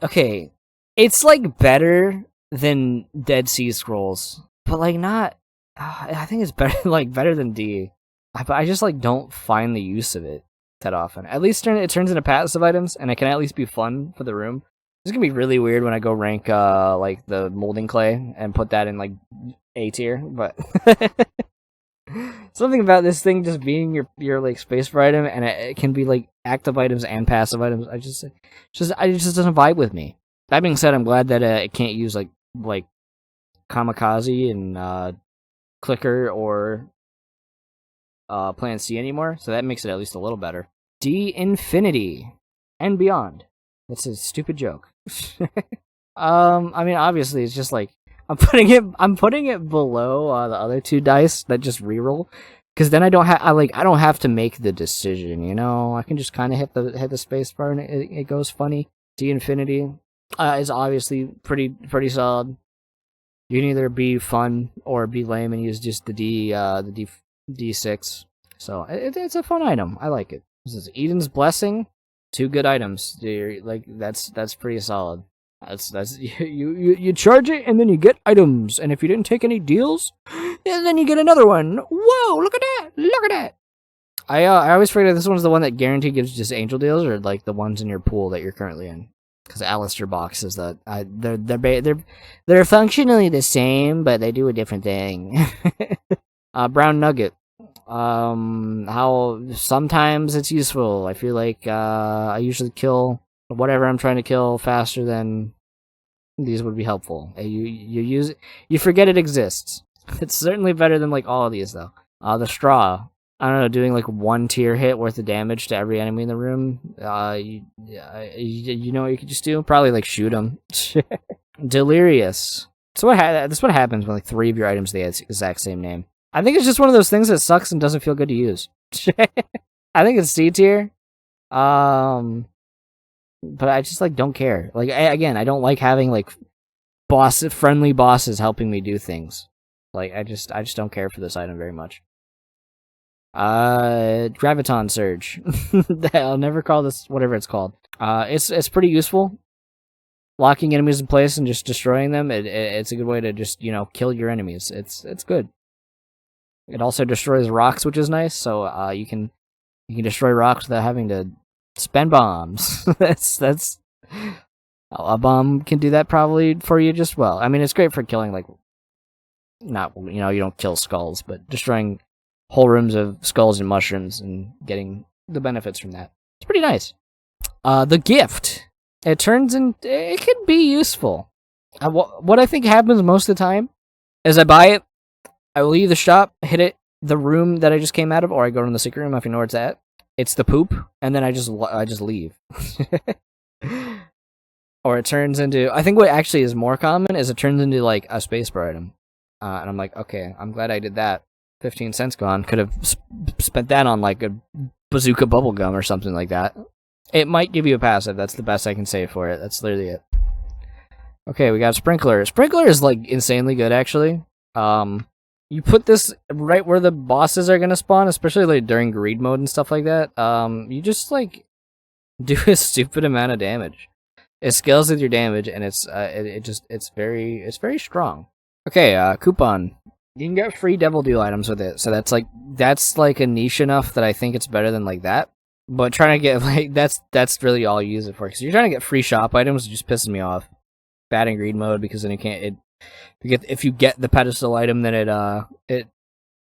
it's like better than Dead Sea Scrolls, but like not. I think it's better than D. I just like don't find the use of it that often. At least it turns into passive items, and it can at least be fun for the room. It's gonna be really weird when I go rank like the molding clay and put that in like A tier, but something about this thing just being your like space for item, and it can be like active items and passive items. It just doesn't vibe with me. That being said, I'm glad that it can't use like Kamikaze and Clicker or Plan C anymore, so that makes it at least a little better. D Infinity and Beyond. That's a stupid joke. I mean, obviously, it's just like I'm putting it below the other 2 dice that just reroll, because then I don't have to make the decision. I can just kind of hit the space bar and it goes funny. D Infinity is obviously pretty solid. You can either be fun or be lame and use just the D6. So it's a fun item. I like it. This is Eden's Blessing. 2 good items. That's pretty solid. That's you charge it and then you get items, and if you didn't take any deals, then you get another one. Whoa! Look at that! Look at that! I always forget this one's the one that guaranteed gives just angel deals, or like the ones in your pool that you're currently in. Because Alistair box is that they're functionally the same, but they do a different thing. Brown Nugget. How sometimes it's useful. I feel like I usually kill whatever I'm trying to kill faster than these would be helpful. You use it, you forget it exists. It's certainly better than like all of these though. The straw. I don't know, doing like 1 tier hit worth of damage to every enemy in the room. You know what you could just do? Probably like shoot them. Delirious. So that's what happens when like 3 of your items they have the exact same name. I think it's just one of those things that sucks and doesn't feel good to use. I think it's C tier. But I just like don't care. Like I don't like having like friendly bosses helping me do things. Like I just don't care for this item very much. Graviton Surge. I'll never call this whatever it's called. It's pretty useful. Locking enemies in place and just destroying them. It's a good way to just kill your enemies. It's good. It also destroys rocks, which is nice. So you can destroy rocks without having to spend bombs. that's a bomb can do that probably for you just well. I mean, it's great for killing like not you don't kill skulls, but destroying whole rooms of skulls and mushrooms and getting the benefits from that. It's pretty nice. The gift. It can be useful. What I think happens most of the time is I buy it, I will leave the shop, hit the room that I just came out of, or I go to the secret room if you know where it's at. It's the poop, and then I just leave. Or it turns into, I think what actually is more common is it turns into like a spacebar item. And I'm like, okay, I'm glad I did that. 15 cents gone. Could have spent that on like a bazooka bubblegum or something like that. It might give you a passive. That's the best I can say for it. That's literally it. Okay, we got Sprinkler. Sprinkler is like insanely good actually. You put this right where the bosses are gonna spawn, especially like during greed mode and stuff like that. You just like do a stupid amount of damage. It scales with your damage, and it's very strong. Okay, coupon. You can get free Devil Deal items with it, so that's like a niche enough that I think it's better than like that. But trying to get like that's really all you use it for. Because you're trying to get free shop items, it just pisses me off. Bad in greed mode because then you can't. If you get the pedestal item, then it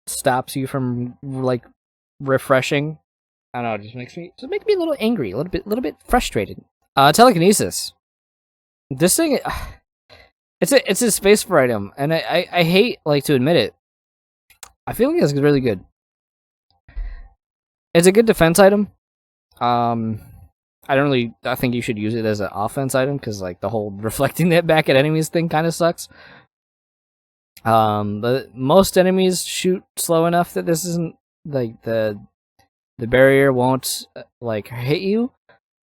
stops you from like refreshing. I don't know. It just makes me a little angry, a little bit frustrated. Telekinesis. This thing, it's a space for item, and I hate like to admit it. I feel like it's really good. It's a good defense item. I think you should use it as an offense item because like the whole reflecting that back at enemies thing kind of sucks. But most enemies shoot slow enough that this isn't like the barrier won't like hit you.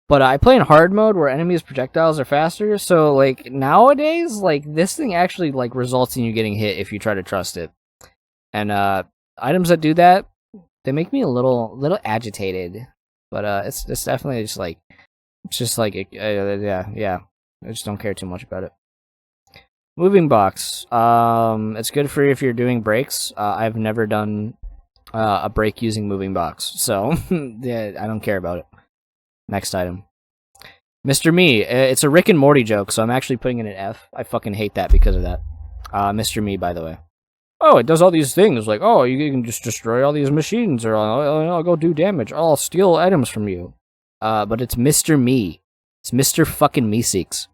But I play in hard mode where enemies' projectiles are faster, so like nowadays, like this thing actually like results in you getting hit if you try to trust it. And items that do that, they make me a little agitated. But it's definitely just like yeah. I just don't care too much about it. Moving box. It's good for if you're doing breaks. I've never done a break using moving box, so yeah, I don't care about it. Next item. Mr. Me. It's a Rick and Morty joke, so I'm actually putting it in F. I fucking hate that because of that. Mr. Me, by the way. Oh, it does all these things. Like, oh, you can just destroy all these machines, or I'll go do damage. I'll steal items from you. But it's Mr. Me. It's Mr. fucking Meeseeks.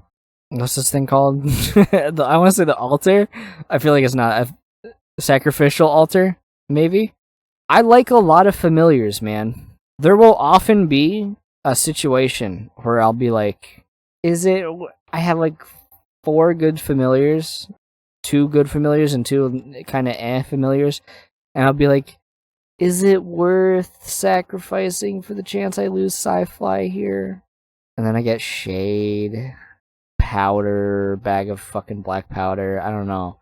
What's this thing called? I want to say the altar. I feel like it's not a sacrificial altar, maybe. I like a lot of familiars, man. There will often be a situation where I'll be like, I have like 4 good familiars, 2 good familiars, and 2 kind of familiars, and I'll be like, is it worth sacrificing for the chance I lose Sci-Fly here? And then I get Shade, powder, bag of fucking black powder. I don't know.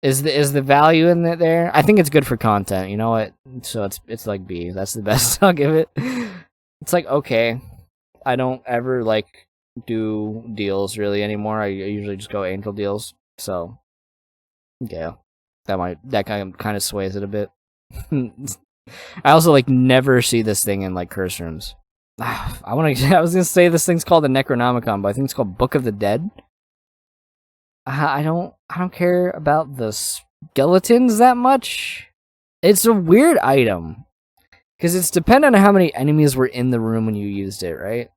Is the value in it there? I think it's good for content. You know what? So it's like B. That's the best I'll give it. It's like, okay, I don't ever like do deals really anymore. I usually just go angel deals. So yeah, that kind of sways it a bit. I also like never see this thing in like curse rooms. I was gonna say this thing's called the Necronomicon, but I think it's called Book of the Dead. I don't care about the skeletons that much. It's a weird item. Because it's dependent on how many enemies were in the room when you used it, right?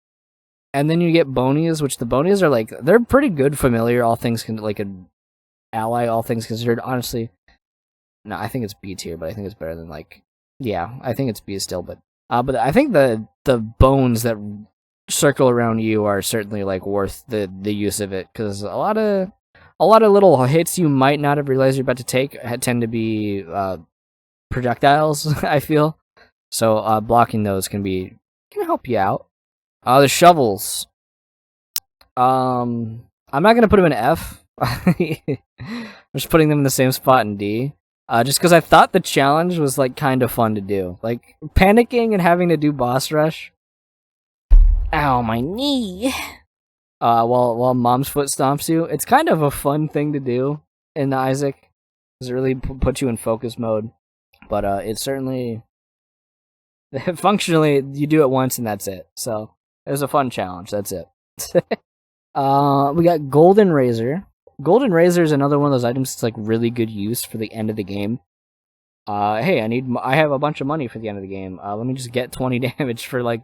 And then you get bonies, which the bonies are like, they're pretty good familiar, all things like an ally, all things considered. Honestly, no, I think it's B tier, but I think it's better than like, yeah, I think it's B still, but I think the bones that circle around you are certainly like worth the use of it, because a lot a lot of little hits you might not have realized you're about to take tend to be projectiles, I feel. So blocking those can help you out. The shovels. I'm not gonna put them in F. I'm just putting them in the same spot in D. Just because I thought the challenge was like kind of fun to do, like panicking and having to do boss rush. Ow, my knee. While mom's foot stomps you, it's kind of a fun thing to do in Isaac, because it really puts you in focus mode. But it's certainly functionally you do it once and that's it. So it was a fun challenge. That's it. We got Golden Razor. Golden Razor is another one of those items that's like really good use for the end of the game. Hey, I have a bunch of money for the end of the game. Let me just get 20 damage for like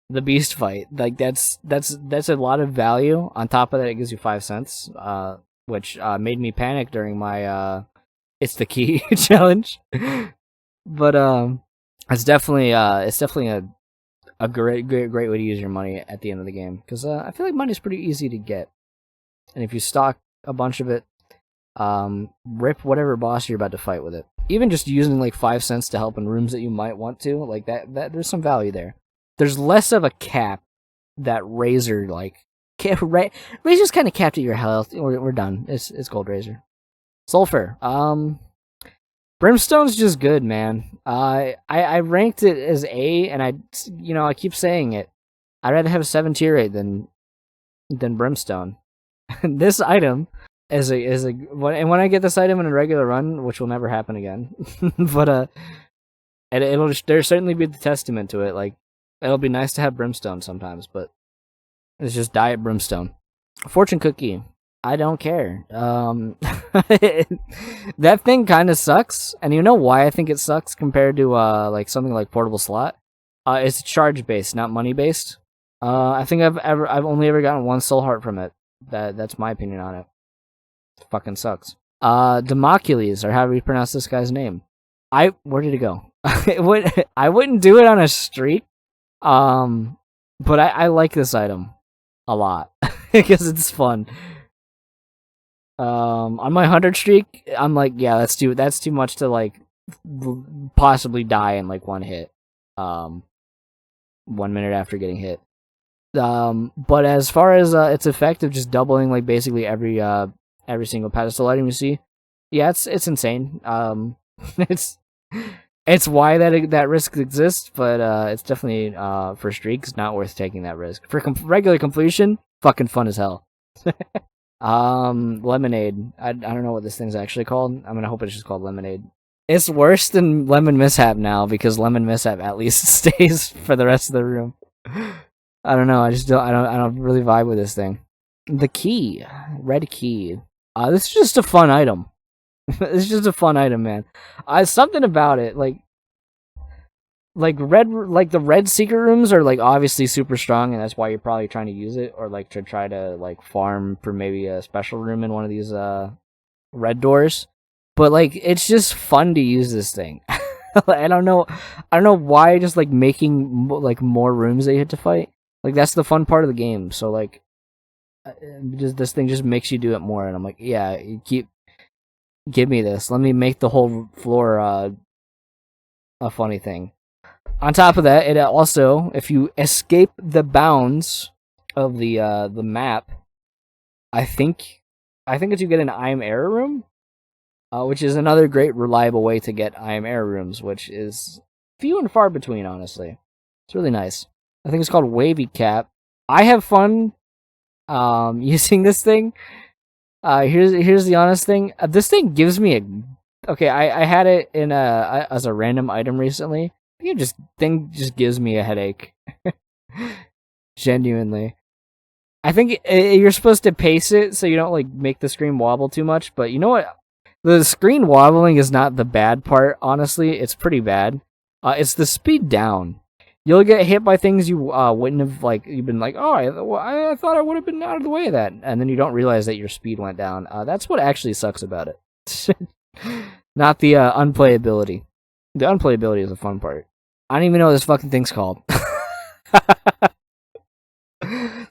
the beast fight. Like that's a lot of value. On top of that, it gives you 5 cents, which made me panic during my it's the key challenge. But it's definitely a great way to use your money at the end of the game, because I feel like money's pretty easy to get, and if you stock a bunch of it, rip whatever boss you're about to fight with it. Even just using like 5 cents to help in rooms that you might want to, like that there's some value there. There's less of a cap that Razor like. Razor's kind of capped at your health. We're done. It's Gold Razor. Sulfur. Brimstone's just good, man. I ranked it as A, and I keep saying it. I'd rather have a 7 tier rate than Brimstone. This item is and when I get this item in a regular run, which will never happen it'll certainly be the testament to it. Like, it'll be nice to have Brimstone sometimes, but it's just diet Brimstone. Fortune Cookie. I don't care. That thing kind of sucks, and you know why I think it sucks compared to like something like Portable Slot? It's charge based, not money based. I think I've only ever gotten 1 soul heart from it. That's my opinion on it. It fucking sucks. Democules, or however you pronounce this guy's name. Where did it go? I wouldn't do it on a streak. But I like this item a lot because it's fun. On my 100 streak, I'm like, yeah, that's too much to like possibly die in like one hit. 1 minute after getting hit. But as far as its effect of just doubling like basically every single pedestal item you see, yeah, it's insane. It's why that risk exists, but it's definitely for streaks not worth taking that risk. For regular completion, fucking fun as hell. Lemonade. I don't know what this thing's actually called. I'm gonna hope it's just called Lemonade. It's worse than Lemon Mishap now, because Lemon Mishap at least stays for the rest of the room. I don't know. I don't really vibe with this thing. The key, red key. This is just a fun item. It's just a fun item, man. Something about it, like the red secret rooms are like obviously super strong, and that's why you're probably trying to use it, or like to try to like farm for maybe a special room in one of these red doors. But like, it's just fun to use this thing. I don't know why just like making like more rooms that you have to fight. Like, that's the fun part of the game. So like, this thing just makes you do it more, and I'm like, yeah, give me this. Let me make the whole floor a funny thing. On top of that, it also, if you escape the bounds of the map, I think it's you get an I Am Error room, which is another great reliable way to get I Am Error rooms, which is few and far between, honestly. It's really nice. I think it's called Wavy Cap. I have fun using this thing. Here's the honest thing. This thing gives me okay. I had it in as a random item recently. Thing just gives me a headache. Genuinely. I think you're supposed to pace it so you don't like make the screen wobble too much. But you know what? The screen wobbling is not the bad part. Honestly, it's pretty bad. It's the speed down. You'll get hit by things you wouldn't have, like, you've been like, oh, I thought I would have been out of the way of that, and then you don't realize that your speed went down. That's what actually sucks about it. Not the unplayability. The unplayability is the fun part. I don't even know what this fucking thing's called.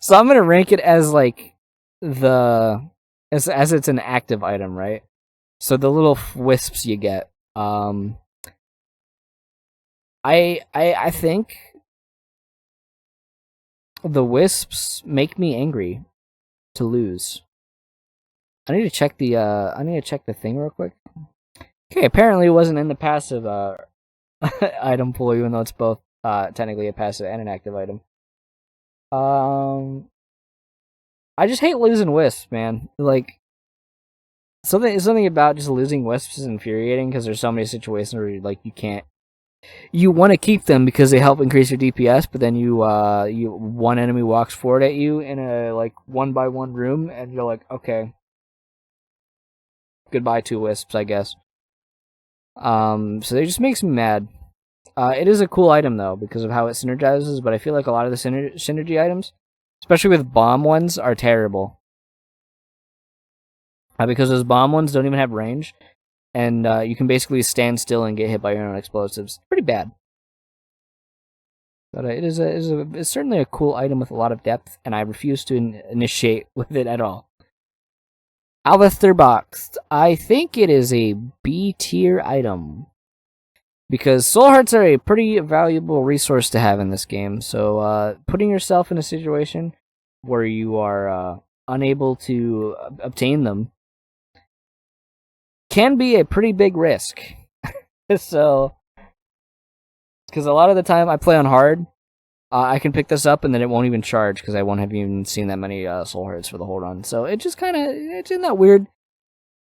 So I'm gonna rank it as like the as it's an active item, right? So the little wisps you get. I think the wisps make me angry to lose. I need to check the thing real quick. Okay, apparently it wasn't in the passive item pool, even though it's both technically a passive and an active item. I just hate losing wisps, man. Like something about just losing wisps is infuriating because there's so many situations where you can't. You want to keep them because they help increase your DPS, but then you one enemy walks forward at you in a like 1-by-1 room, and you're like, okay, goodbye 2 wisps, I guess. So it just makes me mad. It is a cool item though because of how it synergizes, but I feel like a lot of the synergy items, especially with bomb ones, are terrible. Because those bomb ones don't even have range, and you can basically stand still and get hit by your own explosives. It's pretty bad. But it's certainly a cool item with a lot of depth, and I refuse to initiate with it at all. Alvester Box. I think it is a B tier item. Because soul hearts are a pretty valuable resource to have in this game, so putting yourself in a situation where you are unable to obtain them can be a pretty big risk. So, because a lot of the time I play on hard, I can pick this up and then it won't even charge because I won't have even seen that many soul hearts for the whole run. So it just it's in that weird.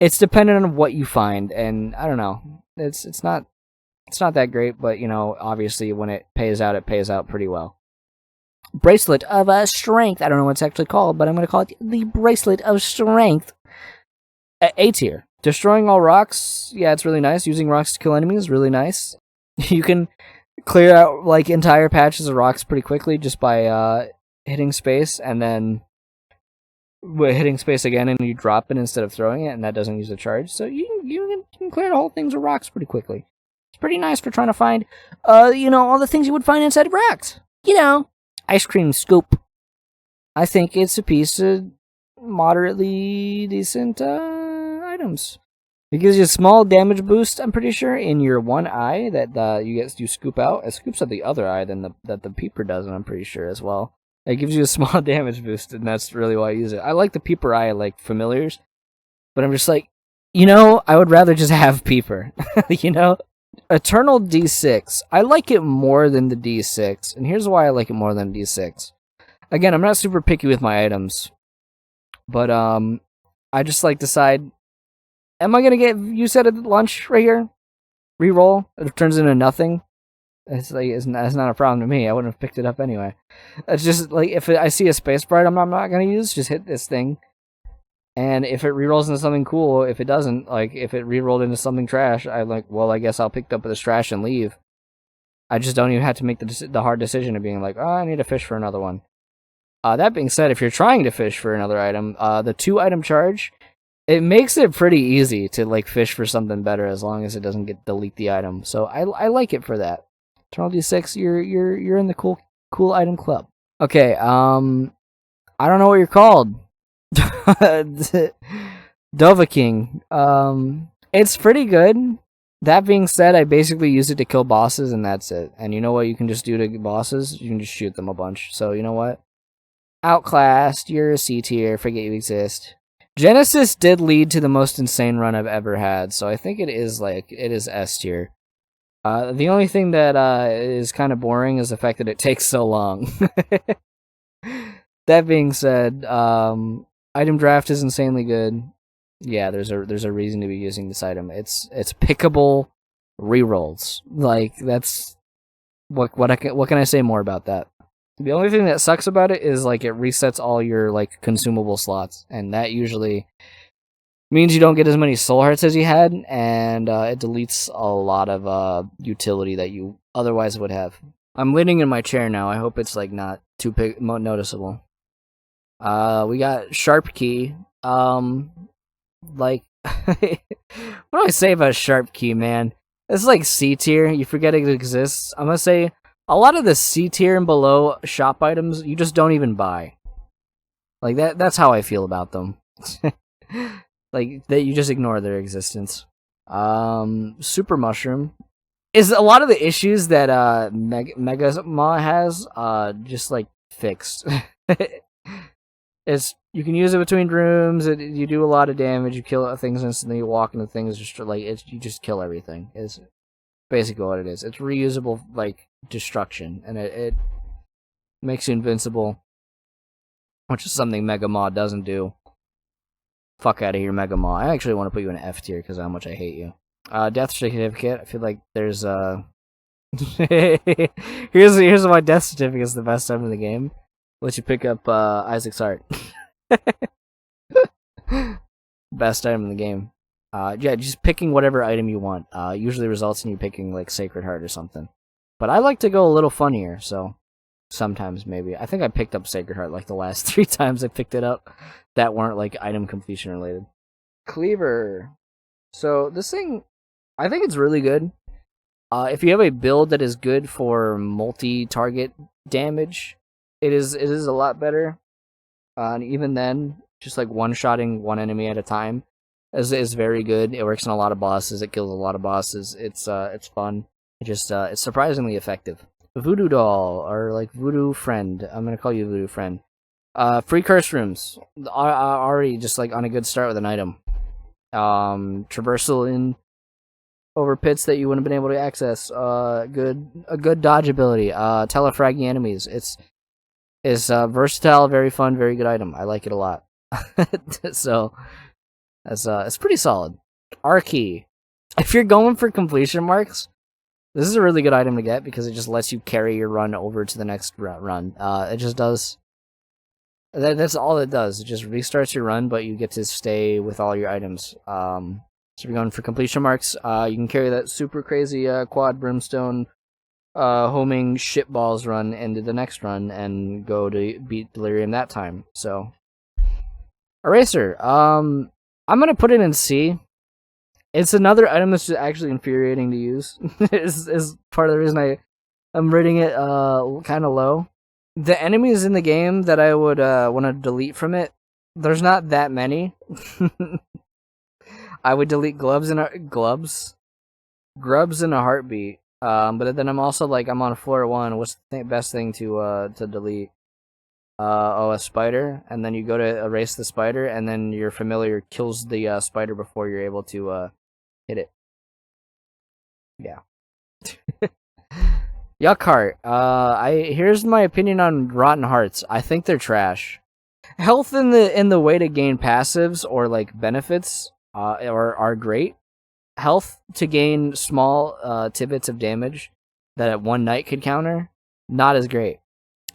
It's dependent on what you find, and I don't know. It's not that great, but obviously when it pays out pretty well. Bracelet of Strength. I don't know what it's actually called, but I'm going to call it the Bracelet of Strength. A tier. Destroying all rocks, yeah, it's really nice. Using rocks to kill enemies is really nice. You can clear out like entire patches of rocks pretty quickly just by hitting space and then hitting space again, and you drop it instead of throwing it, and that doesn't use the charge. So you can clear the whole things of rocks pretty quickly. It's pretty nice for trying to find, all the things you would find inside of rocks. Ice cream scoop. I think it's a piece of moderately decent items. It gives you a small damage boost, I'm pretty sure, in your one eye that you scoop out. It scoops out the other eye that the peeper does, and I'm pretty sure as well. It gives you a small damage boost, and that's really why I use it. I like the peeper eye like familiars, but I'm just like, I would rather just have peeper. Eternal D6. I like it more than the D6, and here's why I like it more than D6. Again, I'm not super picky with my items, but I just decide, am I gonna get use out of lunch right here? Reroll. It turns into nothing. It's not a problem to me. I wouldn't have picked it up anyway. It's just if I see a space bright, I'm not gonna use. Just hit this thing. And if it rerolls into something cool, if it doesn't, if it rerolled into something trash, I guess I'll pick up this trash and leave. I just don't even have to make the hard decision of being I need to fish for another one. That being said, if you're trying to fish for another item, the 2-item charge, it makes it pretty easy to fish for something better as long as it doesn't delete the item. So I like it for that. Eternal D6, you're in the cool item club. Okay, I don't know what you're called. Dovahkiin. It's pretty good. That being said, I basically use it to kill bosses, and that's it. And you know what you can just do to bosses? You can just shoot them a bunch. So you know what? Outclassed. You're a C tier. Forget you exist. Genesis did lead to the most insane run I've ever had, so I think it is S tier. The only thing that is kind of boring is the fact that it takes so long. That being said, item draft is insanely good. Yeah, there's a reason to be using this item. It's pickable rerolls. That's what can I say more about that? The only thing that sucks about it is it resets all your consumable slots, and that usually means you don't get as many soul hearts as you had, and it deletes a lot of utility that you otherwise would have. I'm leaning in my chair now. I hope it's not too noticeable. We got Sharp Key. What do I say about Sharp Key, man? It's C tier. You forget it exists. I'm gonna say a lot of the C tier and below shop items you just don't even buy. That's how I feel about them. like that you just ignore their existence. Super Mushroom is a lot of the issues that Megamaw has just like fixed. It's you can use it between rooms. You do a lot of damage. You kill things instantly. You walk into things. Just like you just kill everything. It's basically what it is. It's reusable like destruction, and it makes you invincible, which is something Megamaw doesn't do. Fuck out of here, Megamaw. I actually want to put you in F tier because of how much I hate you. Death certificate. I feel like there's here's why death certificate is the best item in the game. Let you pick up Isaac's Heart. Best item in the game. Yeah, just picking whatever item you want. Usually results in you picking like Sacred Heart or something. But I like to go a little funnier, so sometimes maybe. I think I picked up Sacred Heart like the last 3 times I picked it up that weren't like item completion related. Cleaver. So this thing, I think it's really good. If you have a build that is good for multi-target damage, it is a lot better. And even then, just like one-shotting one enemy at a time is very good. It works on a lot of bosses. It kills a lot of bosses. It's fun. It's surprisingly effective. Voodoo Doll, or like Voodoo Friend. I'm gonna call you Voodoo Friend. Free curse rooms. Already just like on a good start with an item. Traversal in over pits that you wouldn't have been able to access. A good dodge ability. Telefragging enemies. It's versatile, very fun, very good item. I like it a lot. So it's pretty solid. R-Key. If you're going for completion marks, this is a really good item to get because it just lets you carry your run over to the next run. It just does. That's all it does. It just restarts your run, but you get to stay with all your items. So if you're going for completion marks, you can carry that super crazy quad brimstone homing shitballs run into the next run and go to beat Delirium that time. So Eraser. I'm gonna put it in C. It's another item that's just actually infuriating to use. is part of the reason I'm rating it kind of low. The enemies in the game that I would want to delete from it, there's not that many. I would delete grubs in a heartbeat. But then I'm also like I'm on floor 1. What's the best thing to delete? A spider, and then you go to erase the spider, and then your familiar kills the spider before you're able to hit it. Yeah. Yuck Heart. Here's my opinion on Rotten Hearts. I think they're trash. Health in the way to gain passives or like benefits are great. Health to gain small tidbits of damage that at one night could counter, not as great.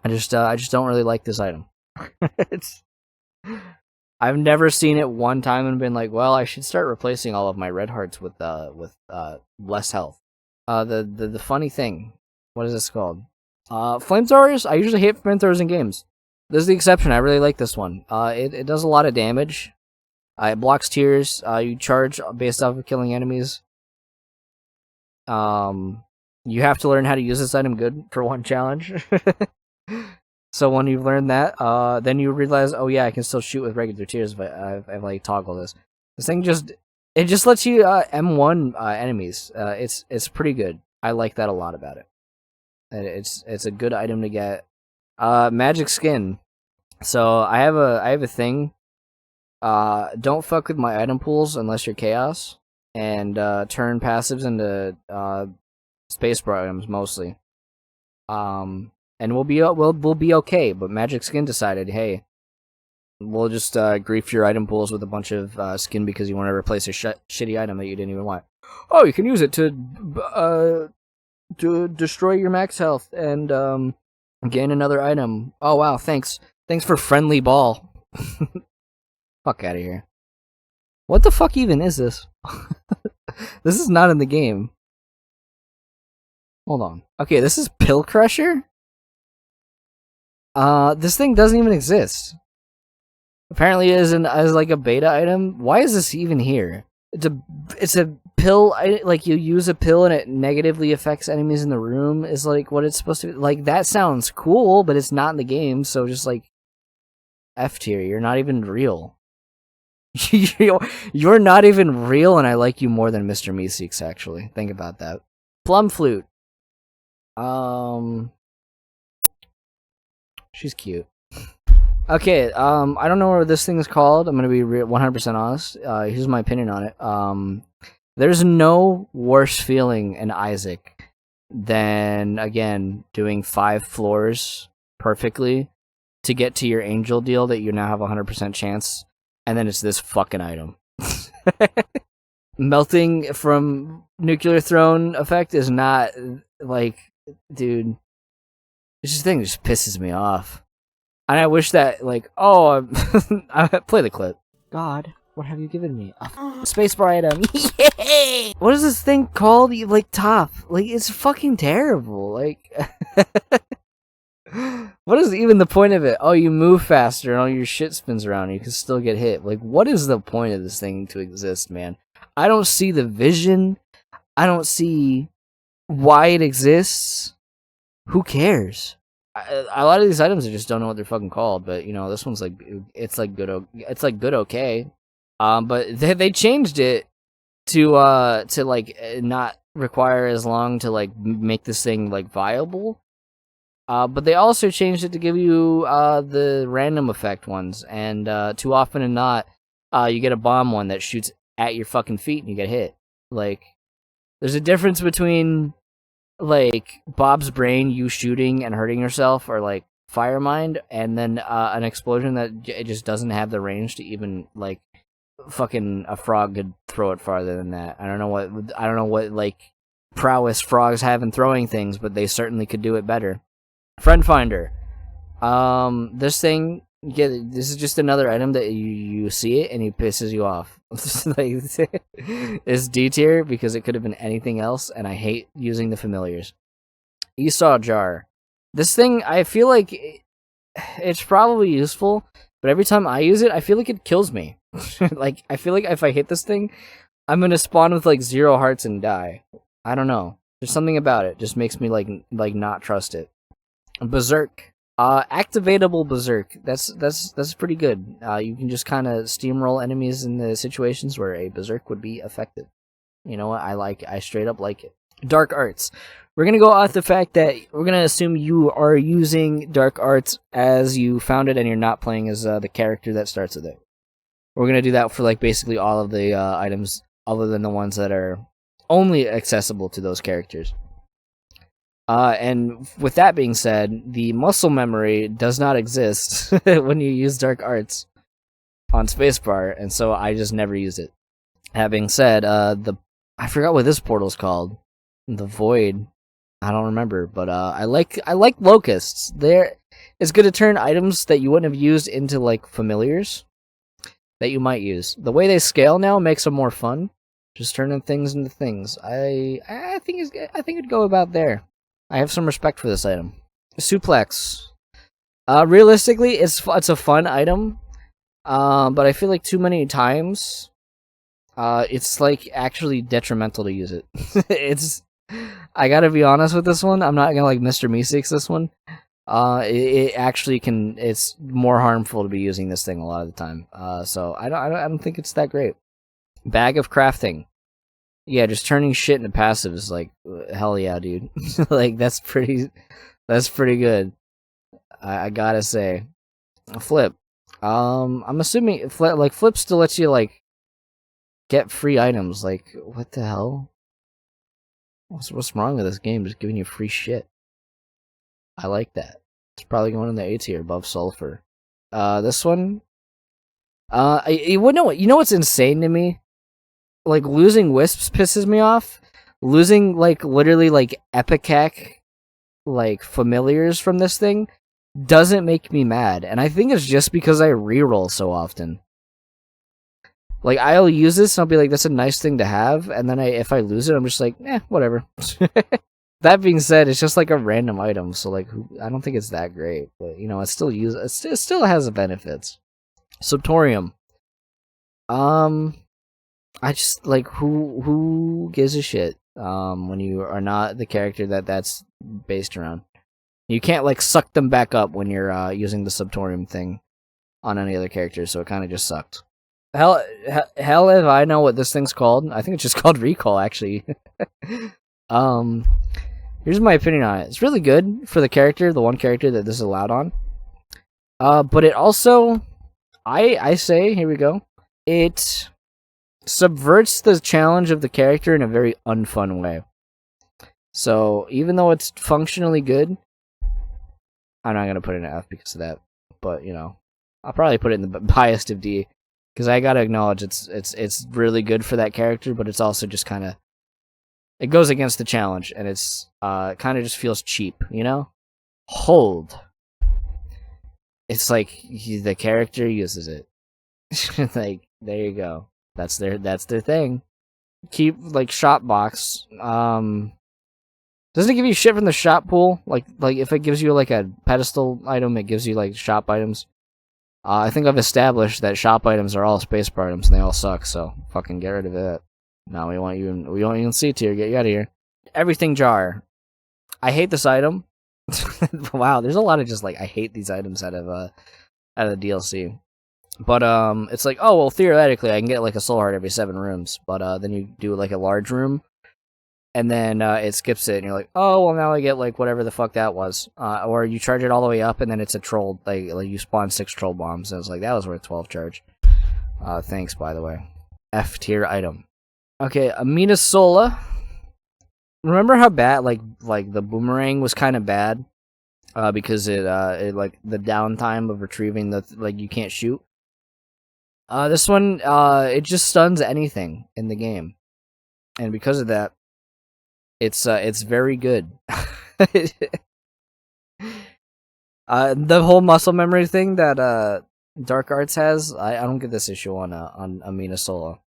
I just don't really like this item. I've never seen it one time and been like, well, I should start replacing all of my red hearts with less health. The funny thing, what is this called? Flamethrowers. I usually hate flamethrowers in games. This is the exception. I really like this one. It does a lot of damage. It blocks tears. You charge based off of killing enemies. You have to learn how to use this item good for one challenge. So when you've learned that, then you realize, oh yeah, I can still shoot with regular tears if I like toggle this. This thing just lets you M1 enemies. It's pretty good. I like that a lot about it. It's a good item to get. Magic Skin. So I have a thing. Don't fuck with my item pools unless you're Chaos, and turn passives into space bar items mostly. And we'll be okay. But Magic Skin decided, hey, we'll just grief your item pools with a bunch of skin because you want to replace a shitty item that you didn't even want. Oh, you can use it to destroy your max health and gain another item. Oh wow, thanks for friendly ball. Fuck out of here. What the fuck even is this? This is not in the game. Hold on. Okay, this is Pill Crusher? This thing doesn't even exist. Apparently it is as like a beta item. Why is this even here? It's a pill, like you use a pill and it negatively affects enemies in the room is like what it's supposed to be. Like that sounds cool, but it's not in the game, so just like F tier, you're not even real. You're not even real, and I like you more than Mr. Meeseeks, actually. Think about that. Plum Flute. She's cute. Okay, I don't know what this thing is called. I'm gonna be 100% honest. Here's my opinion on it. There's no worse feeling in Isaac than, again, doing 5 floors perfectly to get to your angel deal that you now have a 100% chance, and then it's this fucking item. Melting from Nuclear Throne effect is not, like, dude, this thing just pisses me off. And I wish that, like, oh, I play the clip. God, what have you given me? Spacebar item. Yay! What is this thing called? Like, top. Like, it's fucking terrible. Like, what is even the point of it? Oh, you move faster and all your shit spins around and you can still get hit. Like, what is the point of this thing to exist, man? I don't see the vision. I don't see why it exists. Who cares? A lot of these items I just don't know what they're fucking called, but you know, this one's like it's like good okay. But they changed it to like not require as long to like make this thing like viable. But they also changed it to give you the random effect ones, and too often than not, you get a bomb one that shoots at your fucking feet and you get hit. Like, there's a difference between like Bob's brain, you shooting and hurting yourself, or like Fire Mind, and then an explosion that it just doesn't have the range to even like fucking a frog could throw it farther than that. I don't know what like prowess frogs have in throwing things, but they certainly could do it better. Friend Finder. This thing, this is just another item that you see it and it pisses you off. Like, it's D tier because it could have been anything else, and I hate using the familiars. Esau Jar. This thing, I feel like it's probably useful, but every time I use it, I feel like it kills me. Like, I feel like if I hit this thing, I'm gonna spawn with like 0 hearts and die. I don't know. There's something about it just makes me like not trust it. Berserk. Activatable Berserk. That's pretty good. You can just kind of steamroll enemies in the situations where a Berserk would be effective. You know what? I straight up like it. Dark Arts. We're gonna go off the fact that we're gonna assume you are using Dark Arts as you found it, and you're not playing as the character that starts with it. We're gonna do that for like basically all of the items, other than the ones that are only accessible to those characters. And with that being said, the muscle memory does not exist when you use Dark Arts on Spacebar, and so I just never used it. Having said, I forgot what this portal's called. The Void. I don't remember, but I like locusts. It's good to turn items that you wouldn't have used into like familiars that you might use. The way they scale now makes them more fun. Just turning things into things. I think it'd go about there. I have some respect for this item. Suplex. Realistically, it's a fun item, but I feel like too many times, it's like actually detrimental to use it. I gotta be honest with this one. I'm not gonna like Mr. Meeseeks this one. It actually can. It's more harmful to be using this thing a lot of the time. So I don't think it's that great. Bag of Crafting. Yeah, just turning shit into passives, like, hell yeah, dude. Like, that's pretty good. I gotta say. Flip. I'm assuming, Flip still lets you, like, get free items. Like, what the hell? What's wrong with this game? Just giving you free shit. I like that. It's probably going in the A tier above Sulfur. This one? You know what's insane to me? Like, losing Wisps pisses me off. Losing, like, literally, like, Epicac, like, familiars from this thing doesn't make me mad. And I think it's just because I reroll so often. Like, I'll use this and I'll be like, that's a nice thing to have. And then if I lose it, I'm just like, whatever. That being said, it's just like a random item. So, like, I don't think it's that great. But, you know, it still has benefits. Subtorium. I just, like, who gives a shit when you are not the character that's based around. You can't, like, suck them back up when you're using the Subtorium thing on any other character, so it kind of just sucked. hell if I know what this thing's called. I think it's just called Recall, actually. um, Here's my opinion on it. It's really good for the character, the one character that this is allowed on. But it also, I say, here we go. It subverts the challenge of the character in a very unfun way. So even though it's functionally good, I'm not gonna put it in F because of that. But you know, I'll probably put it in the highest of D because I gotta acknowledge it's really good for that character, but it's also just kind of it goes against the challenge, and it's kind of just feels cheap, you know. Hold. It's like the character uses it. Like there you go. That's their thing. Keep like shop box. Doesn't it give you shit from the shop pool? Like if it gives you like a pedestal item, it gives you like shop items. I think I've established that shop items are all spacebar items and they all suck. So fucking get rid of it. No, we want you in C tier. Get you out of here. Everything jar. I hate this item. Wow, there's a lot of just like I hate these items out of the DLC. But it's like, oh well, theoretically I can get like a soul heart every 7 rooms, but then you do like a large room, and then it skips it, and you're like, oh well, now I get like whatever the fuck that was, or you charge it all the way up, and then it's a troll, like you spawn 6 troll bombs, and it's like that was worth 12 charge. Thanks by the way. F tier item. Okay, Amina Sola. Remember how bad like the boomerang was kind of bad, because it like the downtime of retrieving the like you can't shoot. This one it just stuns anything in the game, and because of that, it's very good. The whole muscle memory thing that Dark Arts has, I don't get this issue on Amina Sola.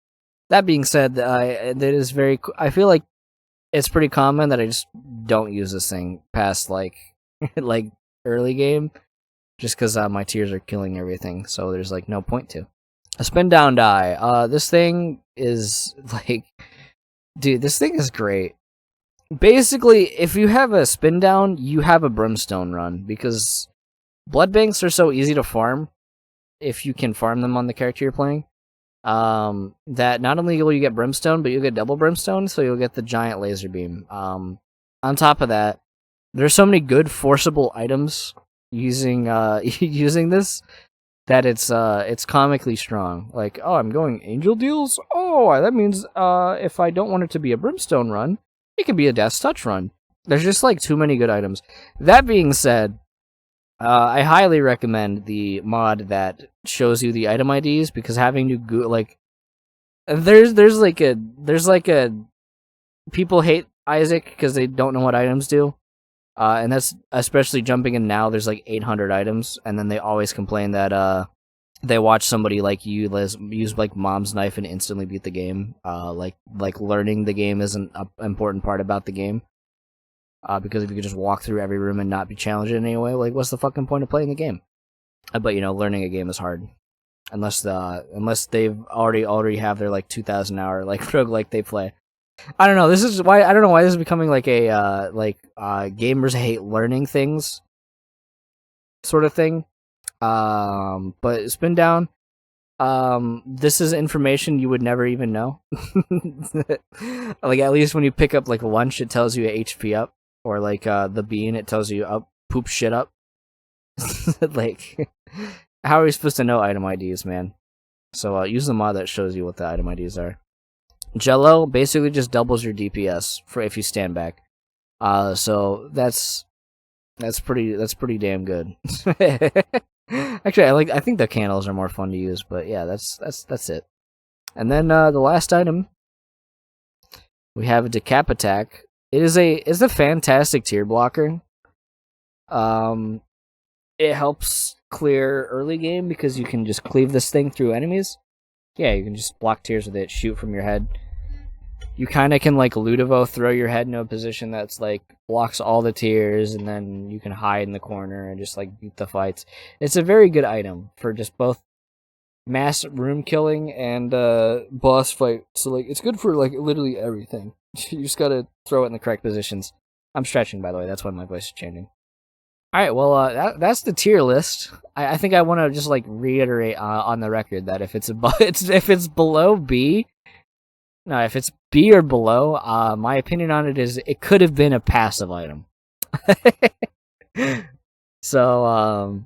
That being said, it is very. I feel like it's pretty common that I just don't use this thing past like like early game, just because my tiers are killing everything. So there's like no point to. A spin down die. This thing is like, dude, this thing is great. Basically, if you have a spin down, you have a brimstone run because blood banks are so easy to farm if you can farm them on the character you're playing. That not only will you get brimstone, but you'll get double brimstone, so you'll get the giant laser beam. On top of that, there's so many good forcible items using using this that it's comically strong. Like, oh, I'm going angel deals. Oh, that means if I don't want it to be a brimstone run, it can be a death's touch run. There's just like too many good items. That being said, I highly recommend the mod that shows you the item IDs because having to go like there's like a people hate Isaac because they don't know what items do, and that's especially jumping in now. There's like 800 items, and then they always complain that they watch somebody like you use like mom's knife and instantly beat the game. Like learning the game isn't an important part about the game. Because if you could just walk through every room and not be challenged in any way, like what's the fucking point of playing the game? But you know, learning a game is hard, unless they've already have their like 2,000 hour like roguelike they play. I don't know. This is why I don't know why this is becoming like a gamers hate learning things sort of thing. But spin down. This is information you would never even know. Like at least when you pick up like lunch, it tells you HP up. Or like the bean, it tells you up, poop shit up. Like, how are we supposed to know item IDs, man? So use the mod that shows you what the item IDs are. Jello basically just doubles your DPS for if you stand back. So that's pretty damn good. Actually, I think the candles are more fun to use, but yeah, that's it. And then the last item we have a Decap Attack. It's a fantastic tier blocker. It helps clear early game because you can just cleave this thing through enemies. Yeah, you can just block tiers with it, shoot from your head. You kind of can like Ludovo throw your head into a position that's like blocks all the tiers, and then you can hide in the corner and just like beat the fights. It's a very good item for just both mass room killing and boss fight. So like it's good for like literally everything. You just gotta throw it in the correct positions. I'm stretching, by the way. That's why my voice is changing. All right, well, that's the tier list. I think I want to just like reiterate on the record that if it's if it's below B, no, if it's B or below, my opinion on it is it could have been a passive item. So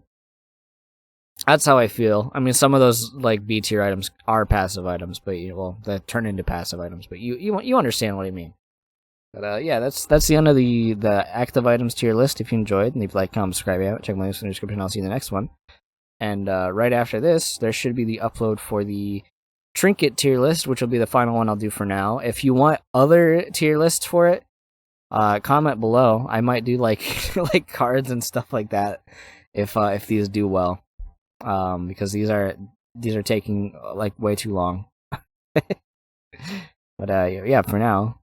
that's how I feel. I mean, some of those like B tier items are passive items, but that turn into passive items. But you understand what I mean. But yeah, that's the end of the active items tier list. If you enjoyed, leave a like, comment, subscribe, out. Check my links in the description. I'll see you in the next one. And right after this, there should be the upload for the trinket tier list, which will be the final one I'll do for now. If you want other tier lists for it, comment below. I might do like like cards and stuff like that if these do well, because these are taking like way too long. But yeah, for now.